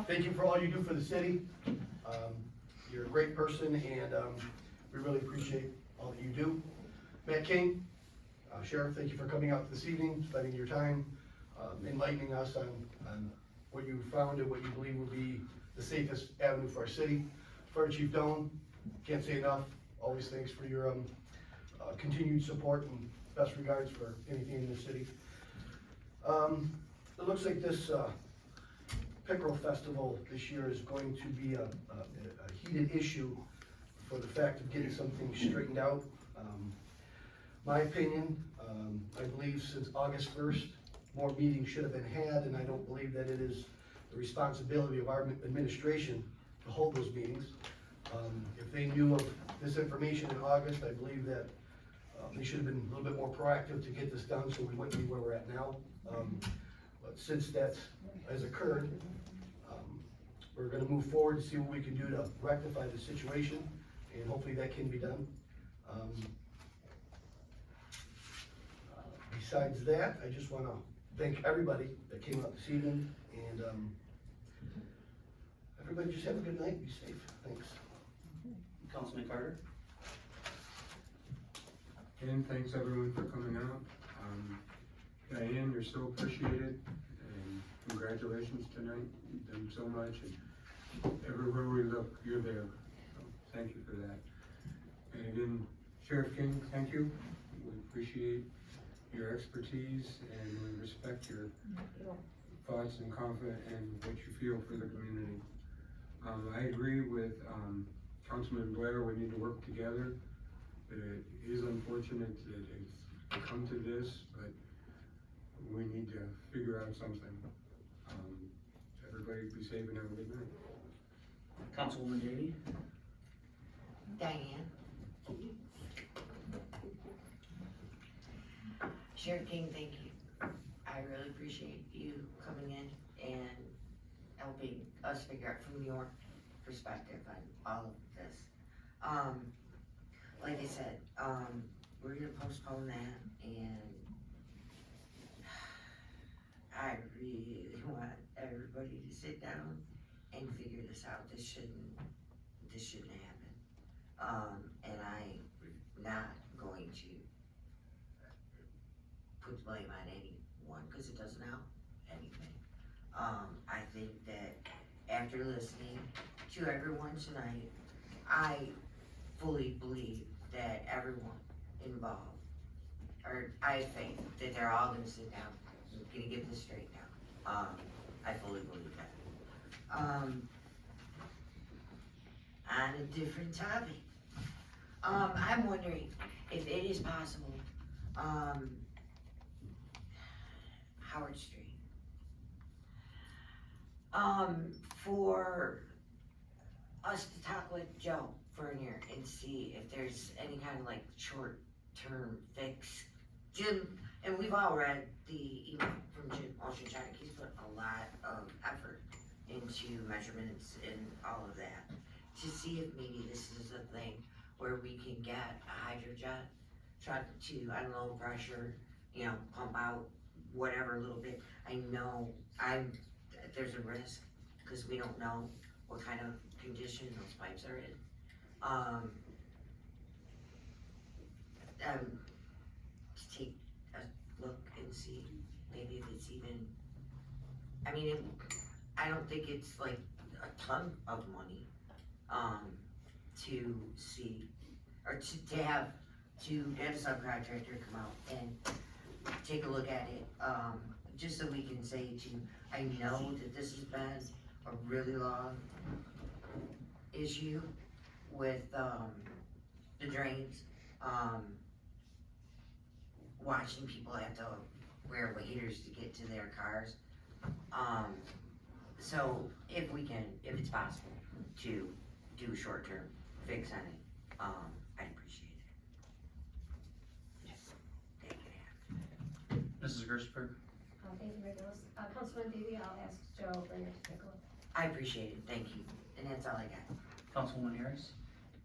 Thank you for all you do for the city. You're a great person, and we really appreciate all that you do. Matt King, Sheriff, thank you for coming out this evening, spending your time, enlightening us on what you found and what you believe will be the safest avenue for our city. Fire Chief Doan, can't say enough, always thanks for your continued support and best regards for anything in the city. It looks like this Pickerel Festival this year is going to be a heated issue for the fact of getting some things straightened out. My opinion, I believe since August 1st, more meetings should have been had, and I don't believe that it is the responsibility of our administration to hold those meetings. If they knew of this information in August, I believe that they should have been a little bit more proactive to get this done so we wouldn't be where we're at now. But since that has occurred, we're gonna move forward and see what we can do to rectify the situation, and hopefully that can be done. Besides that, I just wanna thank everybody that came out this evening, and everybody just have a good night, be safe, thanks. Councilman Carter. And thanks everyone for coming out. Diane, you're so appreciated, and congratulations tonight. You've done so much, and everywhere we look, you're there. So thank you for that. And again, Sheriff King, thank you. We appreciate your expertise, and we respect your thoughts and confidence and what you feel for the community. I agree with Councilman Blair, we need to work together. It is unfortunate that it's come to this, but we need to figure out something. Everybody be safe and have a good night. Councilwoman Davie. Diane. Sheriff King, thank you. I really appreciate you coming in and helping us figure out from your perspective on all of this. Like I said, we're gonna postpone that, and I really want everybody to sit down and figure this out. This shouldn't happen. And I'm not going to put blame on anyone, because it doesn't help anything. I think that after listening to everyone tonight, I fully believe that everyone involved, or I have faith that they're all gonna sit down and gonna get this straightened out. I fully believe that. On a different topic, I'm wondering if it is possible, Howard Street, for us to talk with Joe Vernier and see if there's any kind of like short-term fix. Jim, and we've all read the email from Jim Oceanchonic. He's put a lot of effort into measurements and all of that to see if maybe this is a thing where we can get a hydrojet truck to, on low pressure, you know, pump out whatever a little bit. I know there's a risk because we don't know what kind of condition those pipes are in. To take a look and see maybe if it's even, I mean, I don't think it's like a ton of money, to see, or to have a subcontractor come out and take a look at it, just so we can say to, I know that this has been a really long issue with, the drains, watching people have to wear waders to get to their cars. So if we can, if it's possible to do a short-term fix on it, I'd appreciate it. Thank you. Mrs. Gerstenberg? Thank you, Mayor Gillis. Councilman Davey, I'll ask Joe Brenner to take a look. I appreciate it, thank you, and that's all I got. Councilwoman Harris?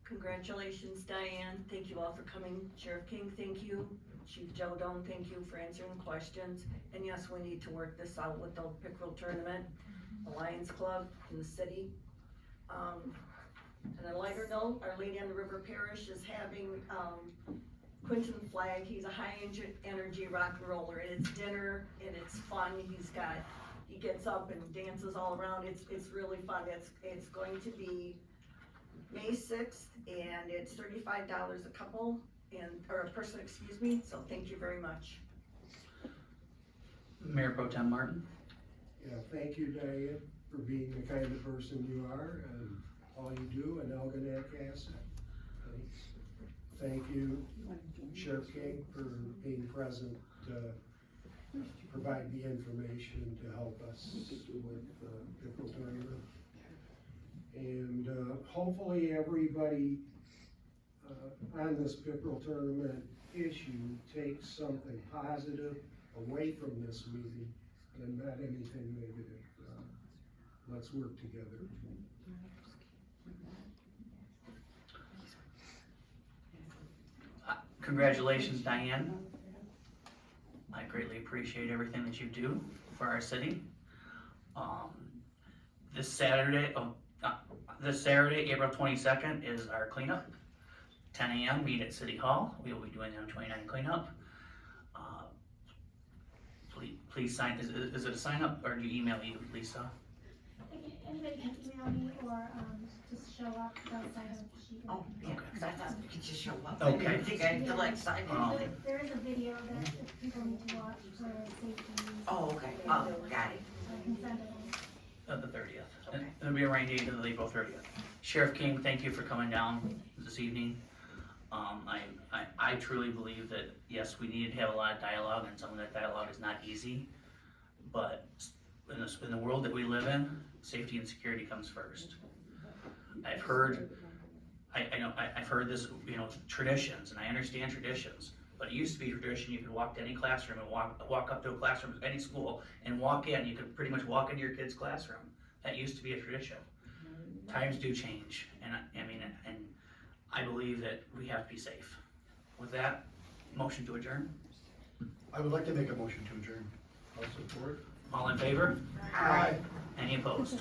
Congratulations, Diane. Thank you all for coming. Sheriff King, thank you. Chief Joe Doan, thank you for answering questions. And yes, we need to work this out with the pickerel tournament, the Lions Club in the city. And a lighter note, Our Lady on the River Parish is having, Quentin Flagg. He's a high energy rock and roller, and it's dinner and it's fun. He gets up and dances all around. It's really fun. It's going to be May 6th, and it's $35 a couple, or a person, excuse me, so thank you very much. Mayor Pro Tem Martin? Yeah, thank you, Diane, for being the kind of person you are and all you do in Algonac asset. Thanks. Thank you, Sheriff King, for being present to provide the information to help us with the pickerel tournament. And hopefully everybody on this pickerel tournament issue takes something positive away from this meeting and not anything negative. Let's work together. Congratulations, Diane. I greatly appreciate everything that you do for our city. This Saturday, April 22nd is our cleanup. 10 a.m. meet at City Hall. We will be doing the M29 cleanup. Please sign. Is it a sign up, or do you email you, Lisa? Anybody can email me or just show up, they'll sign up. Oh, yeah, cause I thought we could just show up. Okay. I didn't think I had to like sign in. There is a video that people need to watch for safety. Oh, okay, oh, got it. I can send it. The 30th. And it'll be a rain date until April 30th. Sheriff King, thank you for coming down this evening. I truly believe that, yes, we need to have a lot of dialogue, and some of that dialogue is not easy, but in the world that we live in, safety and security comes first. I've heard this, traditions, and I understand traditions, but it used to be tradition, you could walk to any classroom and walk up to a classroom at any school and walk in, you could pretty much walk into your kid's classroom. That used to be a tradition. Times do change, and I believe that we have to be safe. With that, motion to adjourn? I would like to make a motion to adjourn. All in favor? Aye. Any opposed?